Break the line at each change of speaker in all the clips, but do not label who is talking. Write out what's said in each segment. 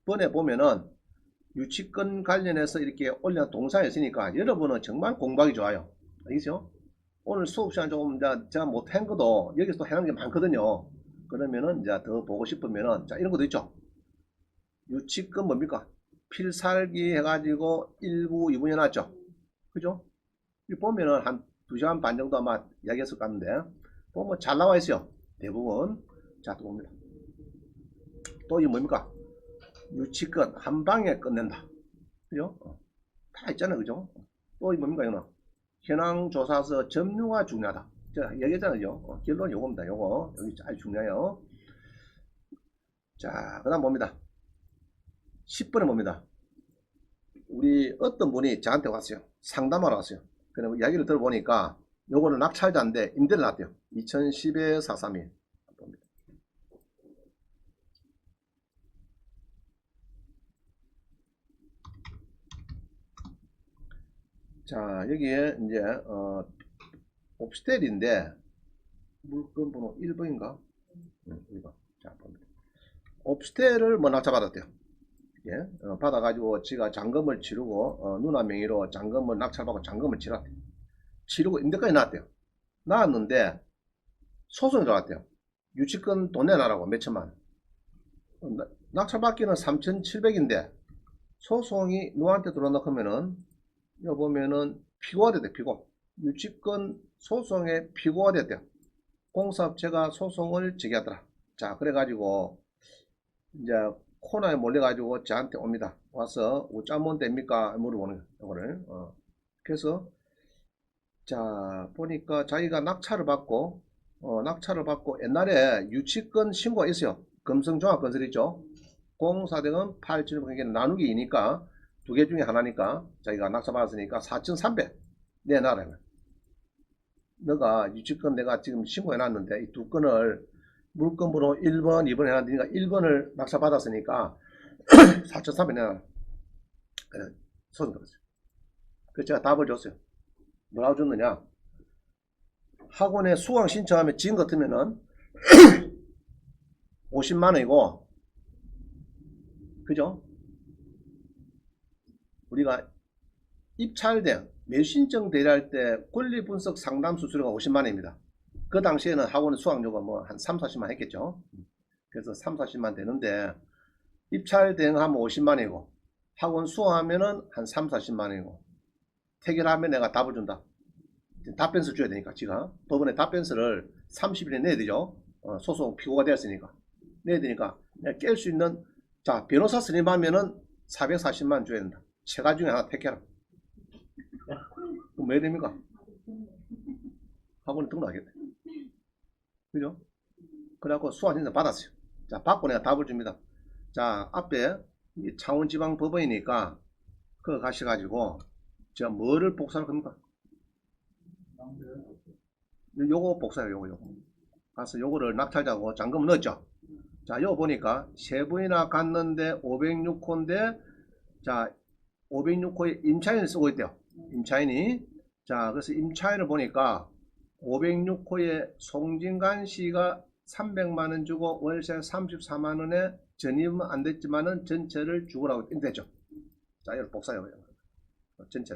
10번에 보면은 유치권 관련해서 이렇게 올려놓은 동사가 있으니까 여러분은 정말 공부하기 좋아요. 알겠죠? 오늘 수업 시간 조금 제가 못한 것도 여기서 또 해놓은 게 많거든요. 그러면은 이제 더 보고 싶으면은 자 이런 것도 있죠. 유치권 뭡니까? 필살기 해가지고 1부, 2부 해놨죠. 그죠? 이 보면은 한 2시간 반 정도 아마 이야기했을 것 같은데 보면 잘 나와 있어요. 대부분. 자, 또 봅니다. 또 이게 뭡니까? 유치권 한 방에 끝낸다. 그죠? 다 있잖아요. 그죠? 또 이 뭡니까? 이거는 현황조사서 점유가 중요하다. 제가 얘기했잖아요. 결론 요겁니다. 요거 여기 아주 중요해요. 자, 그 다음 봅니다. 10번에 봅니다. 우리 어떤 분이 저한테 왔어요. 상담하러 왔어요. 그래서 이야기를 들어보니까 요거는 낙찰자인데 임대를 놨대요. 2010에 431 봅니다. 자, 여기에 이제 옵스텔인데 물건 번호 1번인가? 이거. 자, 봅니다. 옵스텔을 뭐 낙찰받았대요. 예, 받아가지고 지가 잔금을 치르고 누나 명의로 잔금을 낙찰받고 잔금을 치렀대요. 치르고 임대까지 나왔대요. 나왔는데 소송이 들어왔대요. 유치권 돈 내놔라고 몇천만 원. 낙찰받기는 3,700인데 소송이 누구한테 들어온다 하면은 여기 보면은 피고가 됐대. 피고. 유치권 소송에 피고가 됐대요. 공사업체가 소송을 제기하더라. 자, 그래가지고 이제 코너에 몰려가지고 저한테 옵니다. 와서 어쩌면 됩니까? 물어보는 거를. 그래서 자 보니까 자기가 낙찰을 받고 옛날에 유치권 신고가 있어요. 금성종합건설이죠. 공사대금 8,700원 나누기이니까 두 개 중에 하나니까 자기가 낙찰 받았으니까 4,300 내놔라. 너가 유치권 내가 지금 신고해 놨는데 이 두 건을 물건번호 1번 2번 해놨으니까 1번을 낙찰 받았으니까 4,300 내놔라. 그래 소송 들었어요. 그래서 제가 답을 줬어요. 뭐라고 줬느냐, 학원에 수강 신청하면 지금 같으면은 50만원이고 그죠? 우리가 입찰된 매신청 대리할 때 권리분석 상담 수수료가 50만원입니다. 그 당시에는 학원의 수강료가 뭐 한 3, 40만 했겠죠. 그래서 3, 40만 되는데 입찰 대행하면 50만원이고 학원 수강하면은 한 3, 40만원이고 태결하면 내가 답을 준다. 답변서 줘야 되니까 지가 법원에 답변서를 30일에 내야 되죠. 소송 피고가 되었으니까 내야 되니까 내가 깰 수 있는 자 변호사 선임하면은 440만 줘야 된다. 세 가지 중에 하나 택해라. 그럼 뭐 해야 됩니까? 학원에 등록하겠다. 그죠? 그래갖고 수강 신청 받았어요. 자 받고 내가 답을 줍니다. 자 앞에 창원지방법원이니까 그거 가셔가지고 제가 뭐를 복사할 겁니까? 요거 복사해요. 요거 가서 요거를 낙찰자고 잔금을 넣었죠. 자 요거 보니까 세 번이나 갔는데 506호인데 자 506호에 임차인을 쓰고 있대요. 임차인이. 자 그래서 임차인을 보니까 506호에 송진관 씨가 300만원 주고 월세 34만원에 전입은 안 됐지만은 전체를 주고라고 인대죠. 자 이걸 복사해요. 전체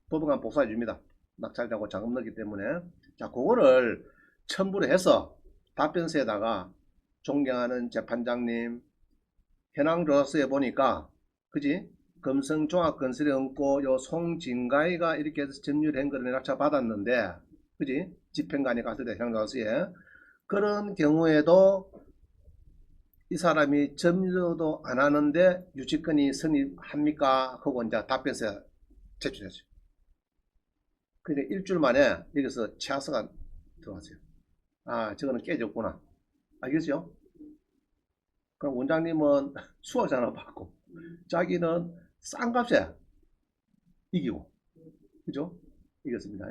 법원관 복사해 줍니다. 낙찰자고 잔금 넣기 때문에. 자 그거를 첨부를 해서 답변서에다가 존경하는 재판장님 현황조사서에 보니까 그지 금성종합건설에 얹고 요 송진가이가 이렇게 해서 점유된 거를 낙찰 받았는데 그지 집행관이 갔을 때 현황조사서에 그런 경우에도 이 사람이 점유도 안 하는데 유치권이 성립합니까 하고 이제 답변서에 제출했어요. 근데 일주일 만에 여기서 최하서가 들어왔어요. 아 저거는 깨졌구나. 알겠죠? 그럼 원장님은 수학자나 받고 자기는 싼 값에 이기고 그죠? 이겼습니다.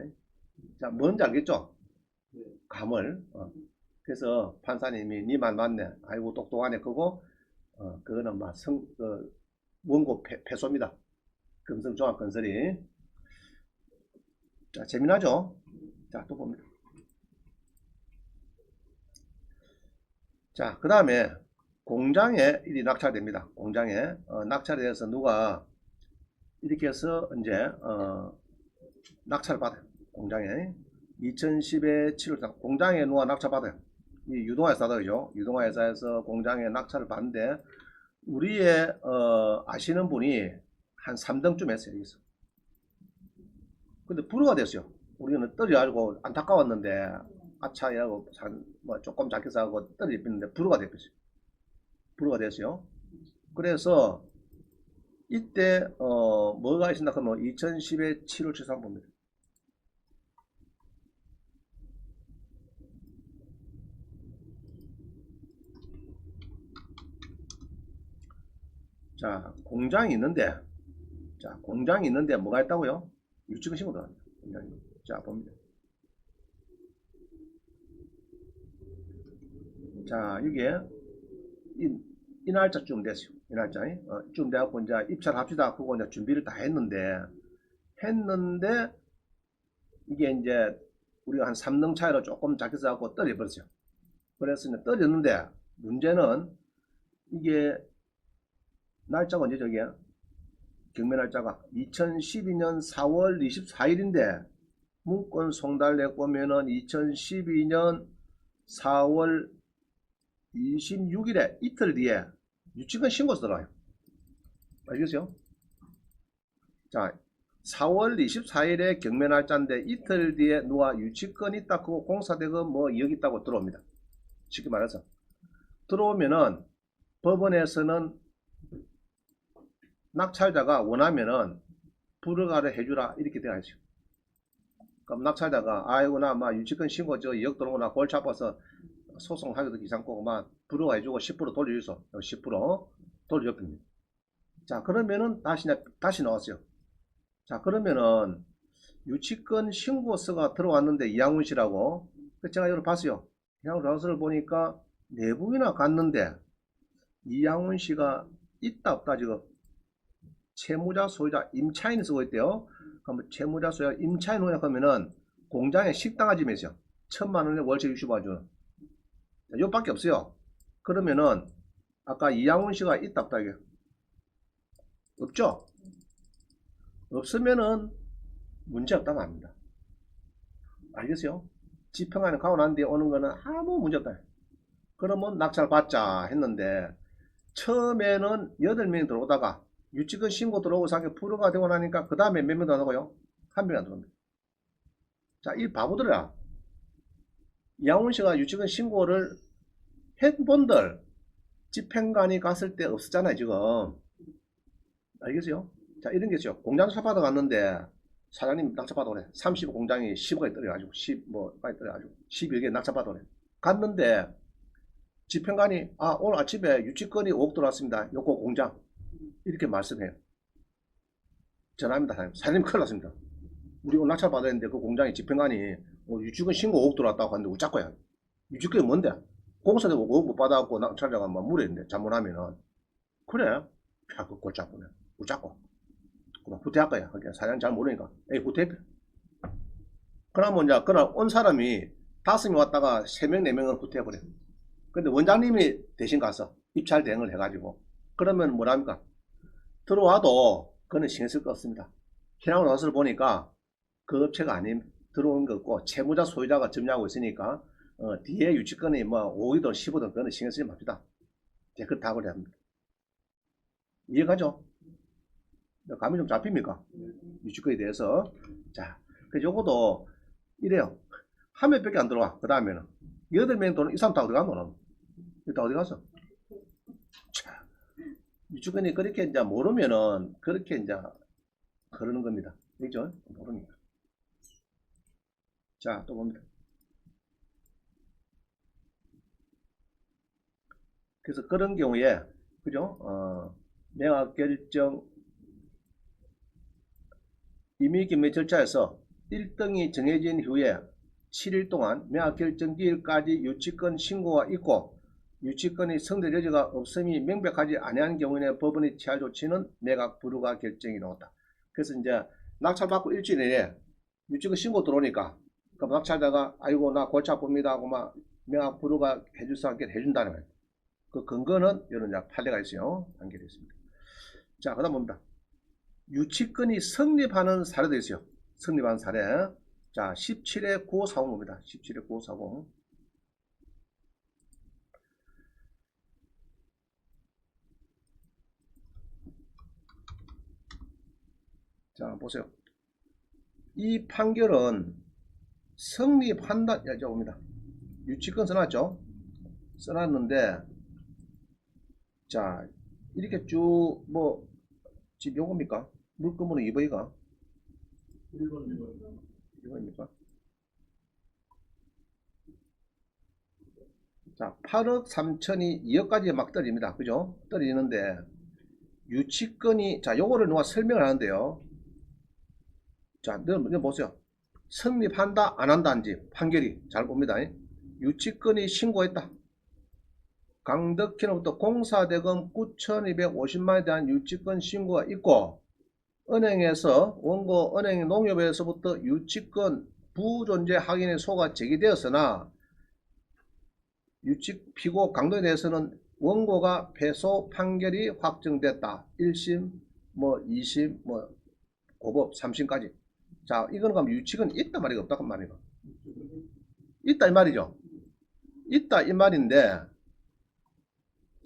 자 뭔지 알겠죠? 감을. 그래서 판사님이 니만 맞네. 아이고 똑똑하네. 그거 그거는 막 원고 패소입니다. 금성종합건설이. 자 재미나죠? 자 또 봅니다. 자 그 다음에 공장에 일이 낙찰됩니다. 공장에 낙찰에 대해서 누가 이렇게 해서 이제 낙찰을 받아요. 공장에 2010에 7월 공장에 누가 낙찰 받아요. 이 유동화회사죠. 유동화회사에서 공장에 낙찰을 받는데 우리의 아시는 분이 한 3등쯤 했어요. 여기서. 근데 불허가 됐어요. 우리는 떨어가지고 안타까웠는데 아차하고 뭐 조금 작게 사고 떨어졌는데 불허가 됐어요. 불허가 됐어요. 그래서 이때 뭐가 있습니다. 그러면 2010의 7월 7일 봅니다. 자, 공장이 있는데 뭐가 있다고요? 유치원 신고 들어갑니다. 자, 봅니다. 자, 이게 이 날짜쯤 됐어요. 이 날짜에 쯤 돼갖고 이제 입찰 합시다 하고 이제 준비를 다 했는데 이게 이제 우리가 한 3등 차이로 조금 작게 써갖고 떨어버렸어요. 그래서 이제 떨어졌는데 문제는 이게 날짜가 언제 저게 경매 날짜가 2012년 4월 24일인데 문건 송달내 보면은 2012년 4월 26일에 이틀 뒤에 유치권 신고서 들어와요. 알겠어요? 자, 4월 24일에 경매 날짜인데 이틀 뒤에 누가 유치권 있다 그거 공사대금 뭐 여기 있다고 들어옵니다. 쉽게 말해서 들어오면은 법원에서는 낙찰자가 원하면은 불허가를 해주라 이렇게 되어 있어요. 그럼 낙찰자가 아이고 나 막 유치권 신고 저 2억 들어오나 골치 아파서 소송하기도 귀찮고 막 불허가 해주고 10% 돌려주소. 10% 돌려줍니다. 자 그러면은 다시 나왔어요. 자 그러면은 유치권 신고서가 들어왔는데 이양훈 씨라고 제가 이걸 봤어요. 이양훈 라서를 보니까 내부이나 갔는데 이양훈 씨가 있다 없다 지금 채무자 소유자 임차인이 쓰고 있대요. 그럼 채무자 소유자 임차인 혼약하면은 공장에 식당 아지매죠. 1,000만원에 월세 60만 원. 요밖에 없어요. 그러면은 아까 이양훈 씨가 있다 없다 이게 없죠? 없으면은 문제 없다는 합니다. 알겠어요? 지평안에 가고 난 뒤에 오는 거는 아무 문제 없다. 그러면 낙찰 받자 했는데 처음에는 8명이 들어오다가 유치권 신고 들어오고 상게 불허가 되고 나니까 그 다음에 몇 명 더 나오고요? 한 명이 안 들어옵니다. 자, 이 바보들아. 이양훈 씨가 유치권 신고를 했본들 집행관이 갔을 때 없었잖아요, 지금. 알겠어요? 자, 이런 게 있어요. 공장 낙찰 받아갔는데 사장님 낙찰 받아오래. 30억 공장이 10억에 떨어가지고 10뭐까지 떨어가지고 11억에 낙찰 받아오래. 갔는데 집행관이 오늘 아침에 유치권이 5억 들어왔습니다. 요거 공장 이렇게 말씀해요. 전화합니다. 사장님 큰일 났습니다. 우리 오늘 낙찰 받았는데 그 공장에 집행관이 유치권 신고 5억 들어왔다고 하는데 우짜거야. 유치권이 뭔데? 공사되고 5억 못 받아갖고 낙찰자가 막 물었는데 잘못하면은 그래. 야, 그 골치 아프네. 우짜고. 그럼 후퇴할 거야. 그러니까 사장님 잘 모르니까. 에이 후퇴해. 그러면 이제 그날 온 사람이 5명 왔다가 3명 4명은 후퇴해버려. 근데 원장님이 대신 가서 입찰 대행을 해가지고 그러면 뭐랍니까? 들어와도 그거는 신경 쓸 거 없습니다. 현황 노선을 보니까 그 업체가 아닌 들어온 거 없고 채무자 소유자가 점유하고 있으니까 뒤에 유치권이 뭐 5이든 10이든 그거는 신경 쓰지 맙시다. 그렇게 답을 해야 합니다. 이해가죠? 감이 좀 잡힙니까? 유치권에 대해서. 자, 그래서 요것도 이래요. 한 명밖에 안 들어와. 그 다음에는 8명 돈은 이 사람 다 어디 간 거는? 다 어디 갔어? 자, 유치권이 그렇게 이제 모르면은 그렇게 이제 그러는 겁니다. 그죠? 모르니까. 자, 또 봅니다. 그래서 그런 경우에, 그죠? 매각 결정 임의 경매 절차에서 1등이 정해진 후에 7일 동안 매각 결정 기일까지 유치권 신고가 있고 유치권이 성립 여지가 없음이 명백하지 아니한 경우에 법원이 취할 조치는 매각 불허가 결정이 나왔다. 그래서 이제 낙찰받고 일주일 내에 유치권 신고 들어오니까 그럼 낙찰자가 아이고 나 골치 아픕니다 하고 막 매각 불허가 해줄 수 있게 해준다는 거예요. 그 근거는 이런 판례가 있어요. 판결이 있습니다. 자, 그 다음 봅니다. 유치권이 성립하는 사례도 있어요. 성립한 사례. 자, 17회 9540입니다. 17회 9540. 자, 보세요. 이 판결은 성립한다, 봅니다. 유치권 써놨죠? 써놨는데, 자, 이렇게 쭉, 지금 요겁니까? 물건번호 2번이가? 1번입니까? 자, 8억 3천이 2억까지 막 떨어집니다. 그죠? 떨어지는데, 유치권이, 자, 요거를 누가 설명을 하는데요. 자, 여러분 보세요. 성립한다, 안 한다인지 판결이 잘 봅니다. 유치권이 신고했다. 강덕희로부터 공사대금 9,250만원에 대한 유치권 신고가 있고, 은행에서 원고 은행 농협에서부터 유치권 부존재 확인의 소가 제기되었으나 유치 피고 강도에 대해서는 원고가 패소 판결이 확정됐다. 1심, 2심, 고법 3심까지. 자, 이거는 그럼 유치권 있다 말이가 없다 말이가. 있다 이 말이죠. 있다 이 말인데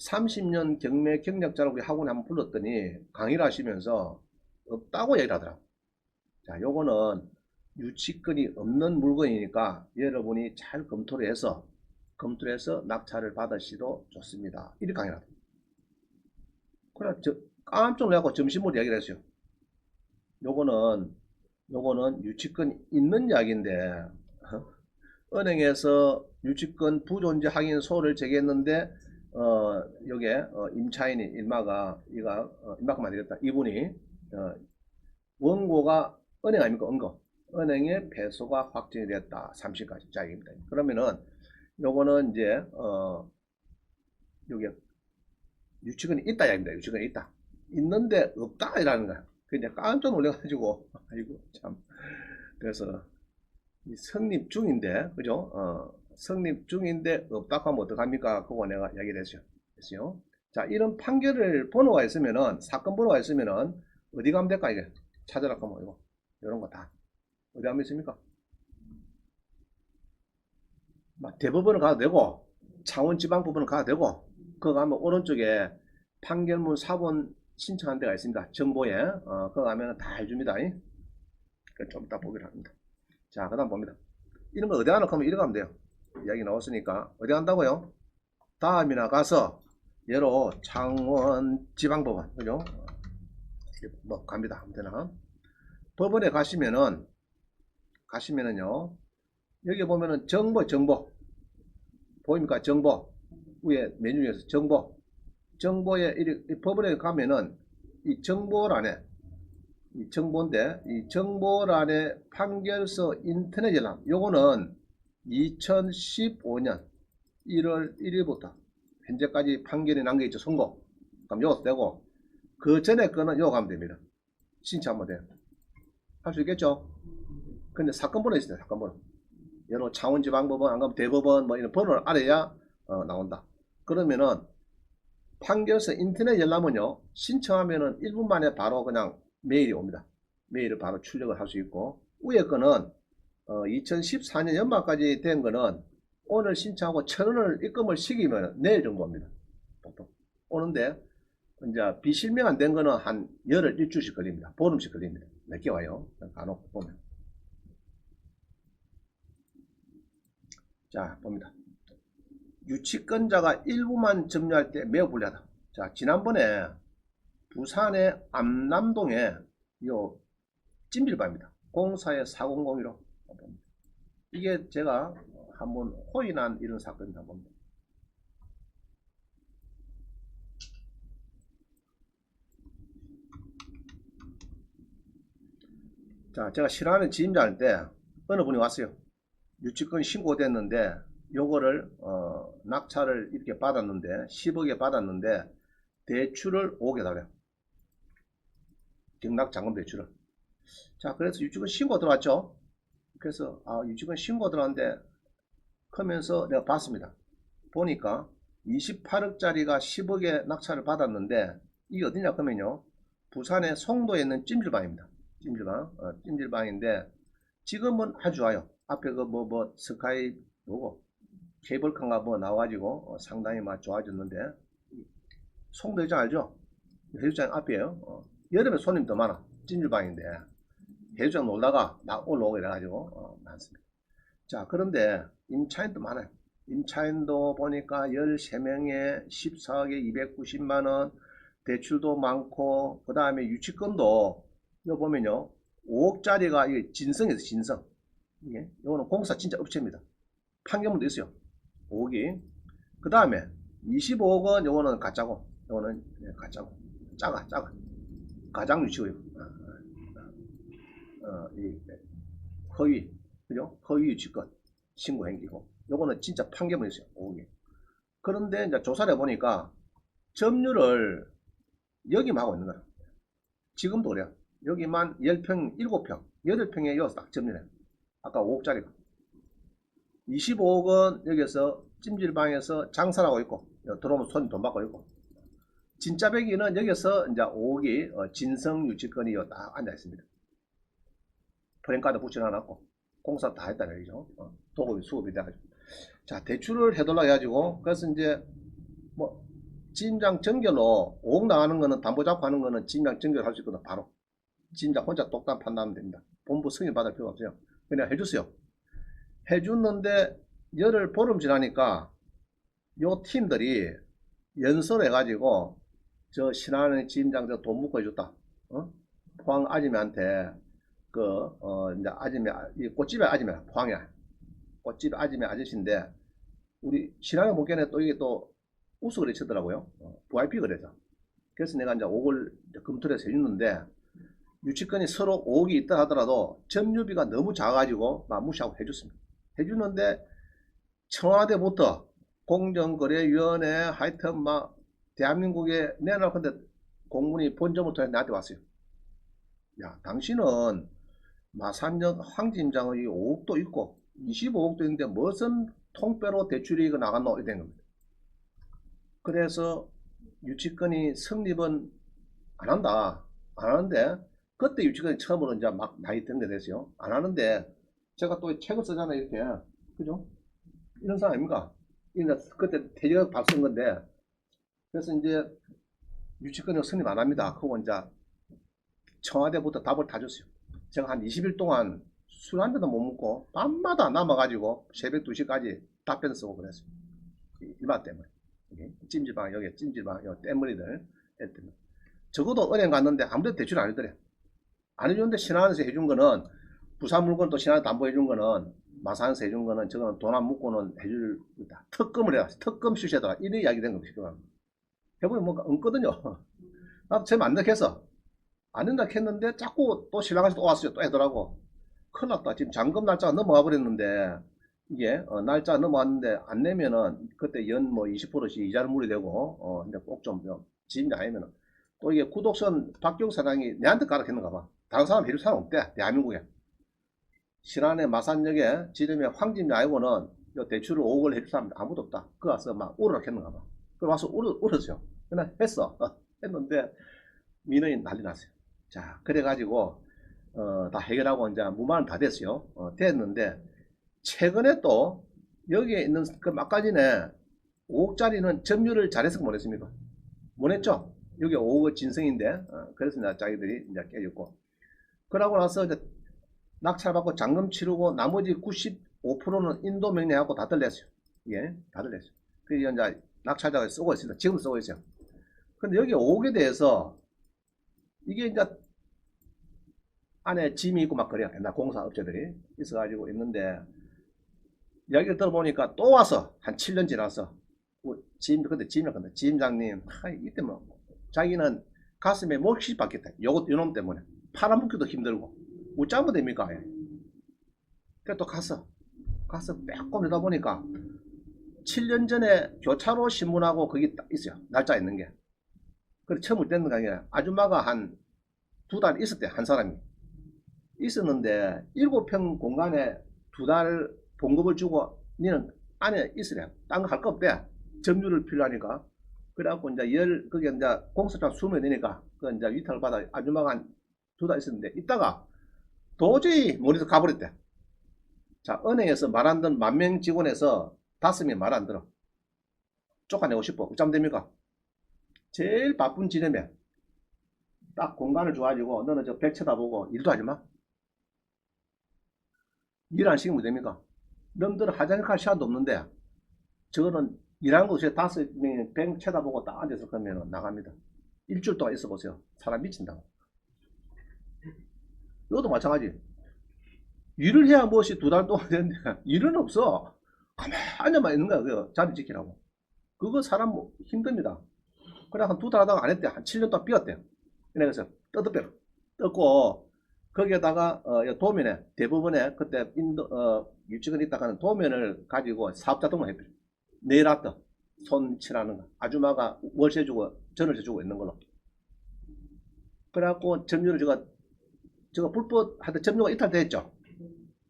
30년 경매 경력자라고 우리 학원에 한번 불렀더니 강의를 하시면서 없다고 얘기를 하더라고. 자, 요거는 유치권이 없는 물건이니까 여러분이 잘 검토를 해서 낙찰을 받으시도 좋습니다. 이렇게 강의를 하더라고. 그래, 깜짝 놀라고 점심으로 얘기를 했어요. 요거는 유치권 있는 이야기인데 은행에서 유치권 부존재 확인 소를 제기했는데 요게 임차인이 임마가 만들었다. 이분이 원고가 은행 아닙니까? 은행의 패소가 확정이 됐다. 30까지 자기입니다. 그러면은 요거는 이제 요게 유치권이 있다 이야기입니다. 유치권이 있다. 있는데 없다 이라는 거야. 그냥 깜짝 놀래가지고 아이고 참. 그래서 성립 중인데 그죠? 성립 중인데 없다 하면 어떡합니까? 그거 내가 이야기를 했어요. 자, 이런 판결을 번호가 있으면은 사건 번호가 있으면은 어디 가면 될까 이게 찾으라 하면 이거 이런 거 다 어디 가면 있습니까? 대법원을 가도 되고 창원지방법원을 가도 되고 그거 가면 오른쪽에 판결문 사본 신청한 데가 있습니다. 정보에 그거 가면 다 해줍니다. 좀 이따 보기로 합니다. 자, 그 다음 봅니다. 이런 거 어디 가나 하면 이래 가면 돼요. 이야기 나왔으니까 어디 간다고요? 다음이나 가서 예로 창원지방법원 그죠? 갑니다. 아무데나 법원에 가시면은요 여기 보면은 정보 보입니까? 정보 위에 메뉴에서 정보에 법원에 가면은 이 정보란에 이 정보인데 이 정보란에 판결서 인터넷 열람 요거는 2015년 1월 1일부터 현재까지 판결이 남겨있죠. 선고 그럼 요것도 되고 그 전에 거는 요거 가면 됩니다. 신청하면 돼요. 할 수 있겠죠? 근데 사건 번호 있어요. 사건 번호 여러 창원지방법원 안 가면 대법원 이런 번호를 알아야 나온다. 그러면은 판결서 인터넷 열람은요 신청하면은 1분 만에 바로 그냥 메일이 옵니다. 메일을 바로 출력을 할 수 있고 위에 거는 2014년 연말까지 된 거는 오늘 신청하고 1,000원을 입금을 시키면 내일 정도입니다. 보통 오는데 이제 비실명 안 된 거는 한 열흘 일주일씩 걸립니다. 보름씩 걸립니다. 몇 개 와요. 간혹 보면. 자, 봅니다. 유치권자가 일부만 점유할 때 매우 불리하다. 자, 지난번에 부산의 암남동에 요 찜질방입니다. 04-4001로 이게 제가 한번 호인한 이런 사건입니다. 봅니다. 자, 제가 싫어하는 지임자일 때 어느 분이 왔어요. 유치권이 신고됐는데 요거를 낙찰을 이렇게 받았는데 10억에 받았는데 대출을 5억 해달래요. 경락자금 대출을. 자, 그래서 유치권 신고 들어왔죠. 그래서 유치권 신고 들어왔는데 크면서 내가 봤습니다. 보니까 28억짜리가 10억에 낙찰을 받았는데 이게 어디냐 그러면요. 부산의 송도에 있는 찜질방입니다. 찜질방인데 지금은 아주 좋아요. 앞에 그 스카이 뭐고 케이블카가 뭐 나와가지고 상당히 막 좋아졌는데 송도 해수장 알죠? 해수장 앞이에요. 여름에 손님 더 많아. 찜질방인데 해수장 놀다가 막 올라오고 이래가지고 많습니다. 자, 그런데 임차인도 많아요. 임차인도 보니까 13명에 14억에 290만원, 대출도 많고, 그 다음에 유치권도, 이거 보면요, 5억짜리가 이게 진성에서 진성. 이게, 이거는 공사 진짜 업체입니다. 판결문도 있어요. 5억이. 그 다음에 25억은 요거는 가짜고, 요거는 가짜고. 작아. 가장 유치고요. 이 허위. 그죠? 허위 유치권 신고 행기고 요거는 진짜 판결문이 있어요. 5억이. 그런데 이제 조사를 해보니까 점유를 여기만 하고 있는 거야. 지금도 그래요. 여기만 10평, 7평, 8평에 여기서 딱 점유해. 아까 5억짜리가. 25억은 여기서 찜질방에서 장사를 하고 있고 들어오면 손님 돈 받고 있고 진짜 배기는 여기서 이제 5억이 진성 유치권이 딱 앉아 있습니다. 프랜카드 붙여놔놨고 공사 다 했다는 얘기죠. 도급이 수급이 돼가지고. 자, 대출을 해달라고 해가지고, 그래서 이제, 지임장 정결로 5억 나가는 거는 담보 잡고 하는 거는 지임장 정결 할 수 있거든, 바로. 지임장 혼자 똑딱 판단하면 됩니다. 본부 승인 받을 필요 없어요. 그냥 해주세요. 해줬는데, 열흘 보름 지나니까, 요 팀들이 연설해가지고, 저 신하는 지임장 저 돈 묶어 해줬다. 포항 아줌마한테 이제 아줌마, 이 꽃집의 아줌마, 포항이야. 꽃집 아줌마 아저씨인데, 우리 신앙의 목견에 또 이게 또 우스그레 치더라고요. VIP 그래서. 그래서 내가 이제 5억을 검토를 해서 해주는데, 유치권이 서로 5억이 있다 하더라도 점유비가 너무 작아가지고 막 무시하고 해줬습니다. 해주는데, 청와대부터 공정거래위원회 하여튼 막 대한민국에 내놓을 건데 공문이 본점부터 나한테 왔어요. 야, 당신은 마산역 황지임장의 5억도 있고 25억도 있는데 무슨 통배로 대출이 나갔노 이런 겁니다. 그래서 유치권이 성립은 안 한다. 안 하는데 그때 유치권이 처음으로 이제 막 많이 등재됐어요. 안 하는데 제가 또 책을 쓰잖아요 이렇게. 그죠? 이런 사람 아닙니까? 그때 대적 밥 쓴 건데 그래서 이제 유치권이 성립 안 합니다. 그거 이제 청와대부터 답을 다 줬어요. 제가 한 20일 동안 술 한 잔도 못 먹고 밤마다 남아가지고 새벽 2시까지 답변 쓰고 그랬어요. 이마 때문에. 찜질방, 여기 찜질방, 여기 때문이들. 적어도 은행 갔는데 아무데도 대출 안 해주더래. 안 해주는데 신한에서 해준 거는 부산 물건 또 신한에 담보해준 거는 마산에서 해준 거는 저거는 돈 안 묻고는 해줄 특검을 해라. 특검 실시하더라. 이런 이야기 된 겁니다. 해보면 뭔가 없거든요. 나도 처음에 안 넣겠어. 안 된다 했는데 자꾸 또 신랑에서 또 왔어요. 또 하더라고. 큰일 났다. 지금 잔금 날짜가 넘어가 버렸는데 이게 날짜 넘어갔는데 안 내면은 그때 연 20%씩 이자를 물이되고 근데 꼭 좀 지임이 아니면은 또 이게 구독선 박경 사장이 내한테 가르쳤는가 봐. 다른 사람 해줄 사람 없대. 대한민국에. 신안의 마산역에 지름에 황지임이 아니고는 대출을 5억을 해줄 사람 아무도 없다. 그 와서 막 울으라 했는가 봐. 그 와서 울었어요. 그냥 했어. 했는데 민원이 난리 났어요. 자, 그래가지고 다 해결하고 이제 무마는 다 됐어요. 됐는데 최근에 또 여기에 있는 그 막가지네 5억짜리는 점유를 잘해서 못했습니까? 못했죠? 여기 5억 진성인데 그래서 이제 자기들이 이제 깨졌고 그러고 나서 이제 낙찰받고 잔금 치르고 나머지 95%는 인도 명령하고 다 들렸어요. 예, 다 들렸어요. 그래서 이제 낙찰자가 쓰고 있습니다. 지금 쓰고 있어요. 근데 여기 5억에 대해서 이게 이제 안에 짐이 있고 막 그래요. 옛날 공사업체들이 있어가지고 있는데 이야기를 들어보니까 또 와서 한 7년 지나서 근데 지임장님 이때 뭐 자기는 가슴에 몫이 박혔다. 요놈 때문에 팔아먹기도 힘들고 어쩌면 됩니까? 그래 또 가서 빼꼼 다 보니까 7년 전에 교차로 신문하고 거기 딱 있어요. 날짜 있는 게. 그래 처음 됐는 거 아니에요. 아줌마가 한 2달 있었대. 한 사람이. 있었는데 7평 공간에 2달 봉급을 주고 니는 안에 있으래. 딴 거 할 거 없대. 점유를 필요하니까. 그래갖고 이제 그게 이제 공사장 수명이 되니까 그 이제 위탁을 받아 아줌마가 한 2달 있었는데 있다가 도저히 머리에서 가버렸대. 자, 은행에서 말 안 듣는 10,000명 직원에서 5명이 말 안 들어. 쫓아내고 싶어. 어쩌면 됩니까? 제일 바쁜 지점에 딱 공간을 줘가지고 너는 저 백 쳐다보고 일도 하지 마. 일 안 시키면 됩니까? 너희들은 화장실 시간도 없는데 저거는 일하는 곳에 5명이 백 쳐다보고 딱 앉아서 그러면 나갑니다. 일주일 동안 있어 보세요. 사람 미친다고. 이것도 마찬가지. 일을 해야 무엇이 2달 동안 되는데 일은 없어. 가만히 앉아만 있는 거야. 그 자리 지키라고. 그거 사람 힘듭니다. 그래 한 2달 하다가 안 했대. 한 7년 동안 삐었대요. 그래서 떠들빼 떴고 거기에다가 도면에 대부분에 그때 유치원 있다가는 도면을 가지고 사업자 등록 했대요. 네일 아트 손 칠하는 거 아줌마가 월세 주고 전월세 주고 있는 걸로. 그래갖고 점유를 저거 불법 하여튼 점유가 이탈됐죠.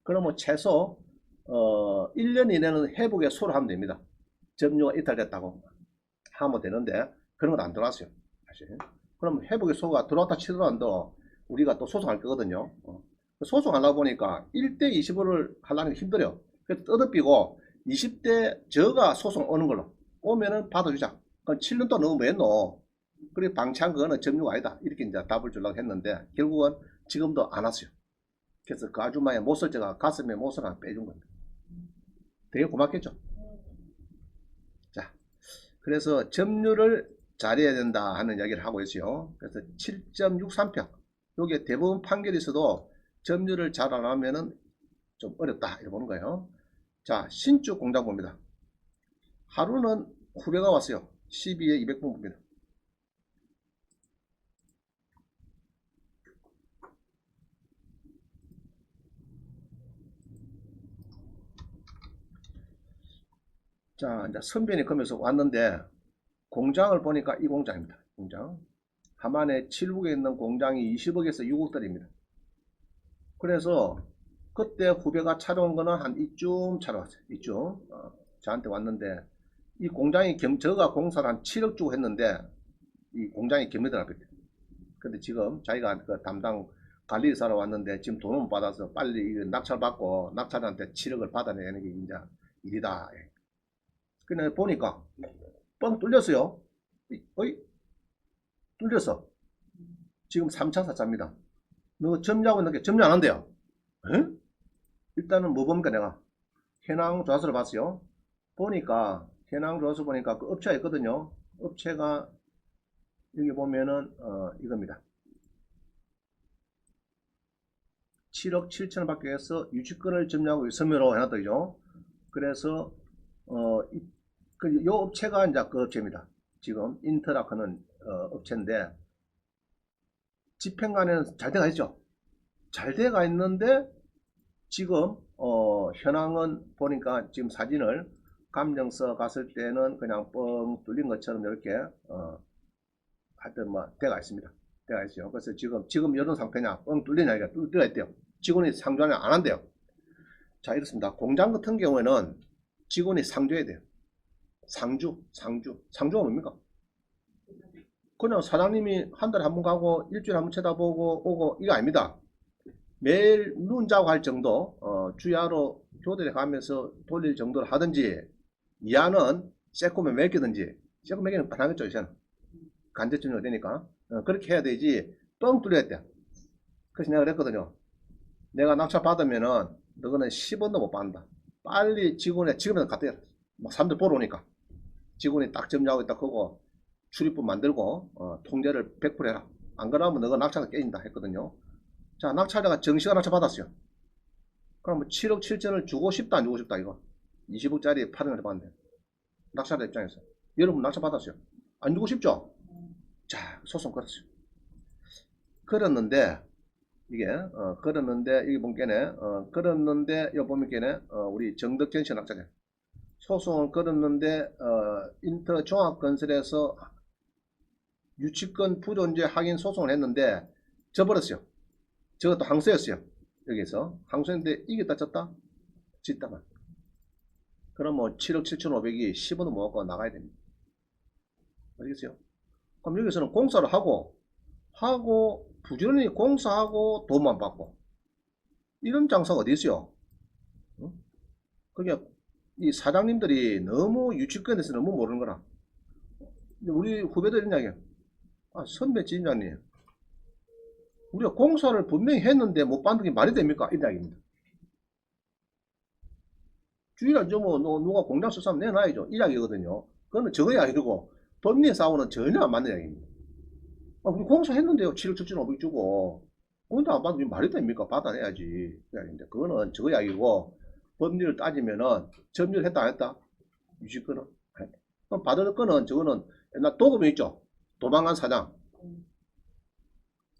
그러면 최소 1년 이내는 회복에 소를 하면 됩니다. 점유가 이탈됐다고 하면 되는데 그런 건 안 들어왔어요. 사실. 그럼 회복의 소가 들어왔다 치더라도 우리가 또 소송할 거거든요. 소송하려고 보니까 1대 25를 하려는 게 힘들어요. 그래서 떠들피고 20대 저가 소송 오는 걸로 오면은 받아주자. 그럼 7년 동안 너무 왜 넣어? 그리고 방치한 거는 점유가 아니다. 이렇게 이제 답을 주려고 했는데 결국은 지금도 안 왔어요. 그래서 그 아줌마의 모쏠죄가 가슴에 못을 하나 빼준 겁니다. 되게 고맙겠죠. 자, 그래서 점유를 잘해야 된다 하는 이야기를 하고 있어요. 그래서 7.63평. 요게 대부분 판결이 있어도 점유를 잘 안 하면은 좀 어렵다. 이렇게 보는 거예요. 자, 신축 공장 봅니다. 하루는 후배가 왔어요. 12에 200분 봅니다. 자, 이제 선변이 그러면서 왔는데 공장을 보니까 이 공장입니다. 공장. 하만에 7국에 있는 공장이 20억에서 6억짜리입니다. 그래서 그때 후배가 찾아온 거는 한 이쯤 찾아왔어요. 이쯤. 저한테 왔는데 이 공장이 저가 공사를 한 7억 주고 했는데 이 공장이 겸해더라고요. 근데 지금 자기가 그 담당 관리사로 왔는데 지금 돈을 못 받아서 빨리 낙찰 받고 낙찰한테 7억을 받아내는 게 이제 일이다. 그래 보니까 뻥 뚫렸어요. 어이? 뚫렸어. 지금 3차 4차입니다. 너 점유하고 있는 게 점유 안 한대요. 에? 일단은 뭐 봅니까 내가 현황 조사를 봤어요. 보니까 현황 조사 보니까 그 업체가 있거든요. 업체가 여기 보면은 이겁니다. 7억 7천을 받기 위해서 유치권을 점유하고 선묘로 해놨다 그죠. 그래서 요 업체가 이제 그 업체입니다. 지금 인터라크는 업체인데 집행관에는 잘 돼가 있죠. 잘 돼가 있는데 지금 현황은 보니까 지금 사진을 감정서 갔을 때는 그냥 뻥 뚫린 것처럼 이렇게 하여튼 뭐 돼가 있습니다. 돼가 있어요. 그래서 지금 이런 상태냐 뻥 뚫리냐 이게 뚫려 있대요. 직원이 상주하냐 안 한대요. 자 이렇습니다. 공장 같은 경우에는 직원이 상주해야 돼요. 상주가 뭡니까? 그냥 사장님이 한 달에 한 번 가고 일주일에 한 번 쳐다보고 오고 이거 아닙니다. 매일 눈 자고 할 정도 주야로 교대에 가면서 돌릴 정도를 하든지 이하는 세코면 맡기든지 세코 맡기는 반하겠죠 이제는 간접점유가 되니까 그렇게 해야 되지 뻥 뚫려야 돼. 그래서 내가 그랬거든요. 내가 낙찰 받으면은 너는 10원도 못 받는다. 빨리 직원에 지금은 갖다 해라. 막 사람들 보러 오니까 직원이 딱 점유하고 있다 그거 출입부 만들고 통제를 100% 해라. 안 그러면 너가 낙찰가 깨진다 했거든요. 자 낙찰자가 정시간 낙찰 받았어요. 그럼 7억 7천을 주고 싶다 안 주고 싶다 이거 20억짜리 8억을 받는데 낙찰자 입장에서 여러분 낙찰 받았어요. 안 주고 싶죠? 자 소송 걸었어요. 걸었는데 이게 걸었는데 여기 본게네 걸었는데 여기 보면게네 우리 정덕전 씨 낙찰자 소송을 걸었는데 인터 종합건설에서 유치권 부존재 확인 소송을 했는데 져버렸어요. 저것도 항소였어요. 여기서 항소했는데 이겼다 졌다? 짓다만 그럼 뭐 7억 7,500이 10원도 못 갖고 나가야 됩니다. 알겠어요? 그럼 여기서는 공사를 하고 부지런히 공사하고 돈만 받고 이런 장사가 어디 있어요? 응? 그게 이 사장님들이 너무 유치권에 대해서 너무 모르는 거라. 우리 후배들 이야기, 아, 선배 지인장님, 우리가 공사를 분명히 했는데 못 받는 게 말이 됩니까? 이 이야기입니다. 주일날 뭐 누가 공장 수사하면 내놔야죠. 이 이야기거든요. 그거는 저거 이야기고 법리 사고는 전혀 안 맞는 이야기입니다. 아, 우리 공사했는데요. 7억 7,500 주고. 그런데 안 받으면 말이 됩니까? 받아내야지. 이야기인데 그거는 저거 이야기고 법리를 따지면은 점유를 했다 안 했다? 유지권은 안 했다. 그럼 받을 거는 저거는 옛날 도금이 있죠. 도망간 사장.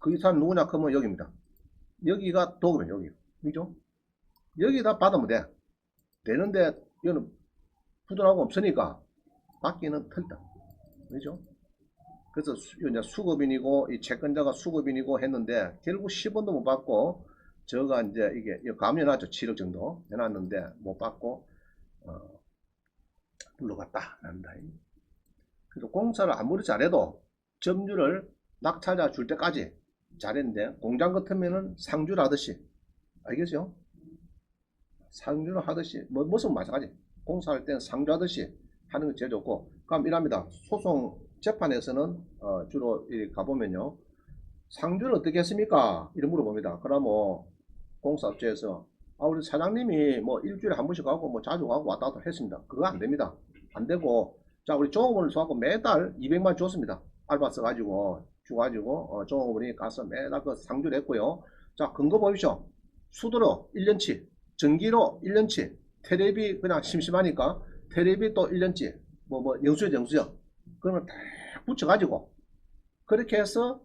그 사람 누구냐 그러면 여기입니다. 여기가 도금이 여기. 그죠? 여기다 받으면 돼. 되는데 이거는 부도나고 없으니까 받기는 틀다. 그죠? 그래서 이제 수급인이고 이 채권자가 수급인이고 했는데 결국 10원도 못 받고 저가 이제 이게 감면하죠. 7억 정도 해놨는데 못 받고 물러갔다 합니다. 그래서 공사를 아무리 잘해도 점유를 낙찰자 줄 때까지 잘했는데 공장 같으면은 상주를 하듯이 알겠죠? 상주를 하듯이 무슨 마찬가지 공사할 때는 상주하듯이 하는 게 제일 좋고 그럼 이랍니다. 소송 재판에서는 주로 가보면요 상주를 어떻게 했습니까? 이런 물어봅니다. 그러면 공사업체에서 우리 사장님이 뭐 일주일에 한 번씩 가고 뭐 자주 가고 왔다 갔다 했습니다. 그거 안 됩니다. 안 되고 자 우리 종업원을 줘갖고 매달 200만 줬습니다. 알바 써가지고 주가지고 종업원이 가서 매달 그 상주를 했고요. 자 근거 보십시오. 수도로 1년치 전기로 1년치 테레비 그냥 심심하니까 테레비 또 1년치 뭐 영수증 그러면 다 붙여가지고 그렇게 해서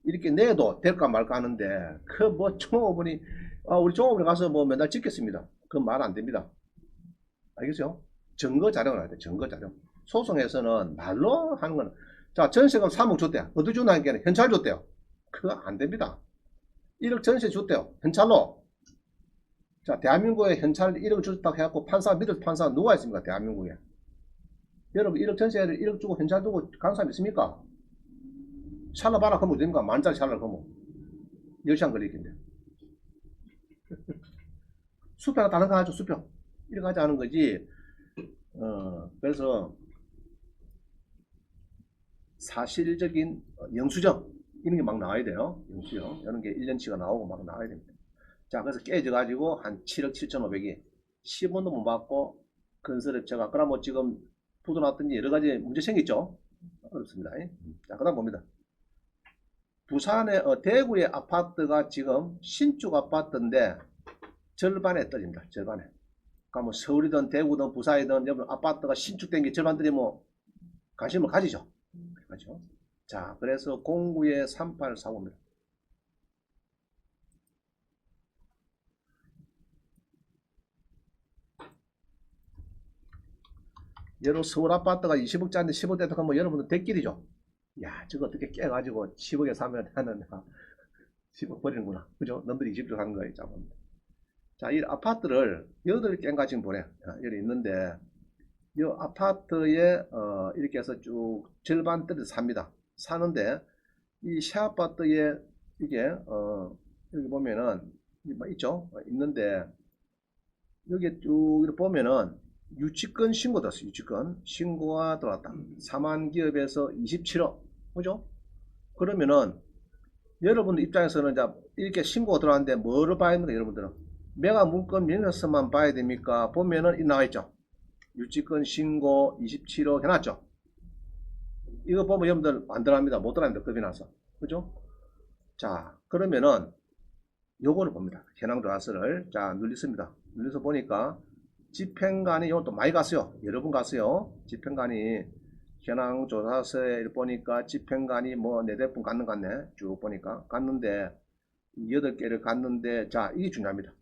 이렇게 내도 될까 말까 하는데 그 뭐 종업원이 우리 종업원에 가서 뭐 맨날 찍겠습니다. 그건 말 안 됩니다. 알겠죠? 증거 자료가 나야 돼. 증거 자료. 소송에서는 말로 하는 거는 자 전세금 3억 줬대요. 어디 주나 하니까 현찰 줬대요. 그거 안 됩니다. 1억 전세 줬대요. 현찰로. 자 대한민국에 현찰 1억 줬다고 해갖고 판사 믿을 판사 누가 있습니까? 대한민국에. 여러분 1억 전세를 1억 주고 현찰 주고 간 사람 있습니까? 샬라봐라 그러면 됩니까? 만짜리 샬라 그러면 10시간 걸리겠는데 수표가 다른 거 하죠. 수표 이렇게 하지 않은 거지. 그래서 사실적인 영수증 이런 게 막 나와야 돼요. 영수증 이런 게 1년치가 나오고 막 나와야 됩니다. 자 그래서 깨져 가지고 한 7억 7,500이 10원도 못 받고 건설업체가 그럼 뭐 지금 부도났든지 여러 가지 문제 생겼죠. 어렵습니다. 자 그다음 봅니다. 부산의 대구의 아파트가 지금 신축 아파트인데 절반에 떨어집니다. 절반에. 그러니까 뭐 서울이든 대구든 부산이든 여러분 아파트가 신축된 게 절반 떨어지면 관심을 가지죠. 그렇죠? 자, 그래서 09의 3845입니다. 여러분 서울 아파트가 20억짜리인데 10억대도 하면 여러분들 대길이죠. 야, 저거 어떻게 깨가지고 10억에 사면 하는 10억 버리는구나. 그죠? 남들이 20억 하는 거예요. 자, 이 아파트를 8개인가 지금 보내. 여기 있는데 이 아파트에 이렇게 해서 쭉 절반 떨어져 삽니다. 사는데 이 새 아파트에 이게 여기 보면은 뭐 있죠? 있는데 여기 쭉 이렇게 보면은 유치권 신고 들었어요. 유치권 신고가 들어왔다. 4만 기업에서 27억. 그죠? 그러면은 여러분들 입장에서는 이렇게 신고가 들어왔는데 뭐를 봐야 됩니까? 여러분들은 매각 물건 면허서만 봐야 됩니까? 보면은 이 나와있죠. 유치권 신고 27억 해놨죠. 이거 보면 여러분들 안 들어갑니다. 못 들어갑니다. 급이 나서. 그죠? 자, 그러면은 요거를 봅니다. 현황조사서를 자 눌렸습니다. 눌려서 보니까 집행관이 이것도 많이 갔어요. 여러 분 갔어요. 집행관이 현황조사서에 보니까 집행관이 뭐 4대분 갔는 것 같네. 쭉 보니까 갔는데 8개를 갔는데 자 이게 중요합니다.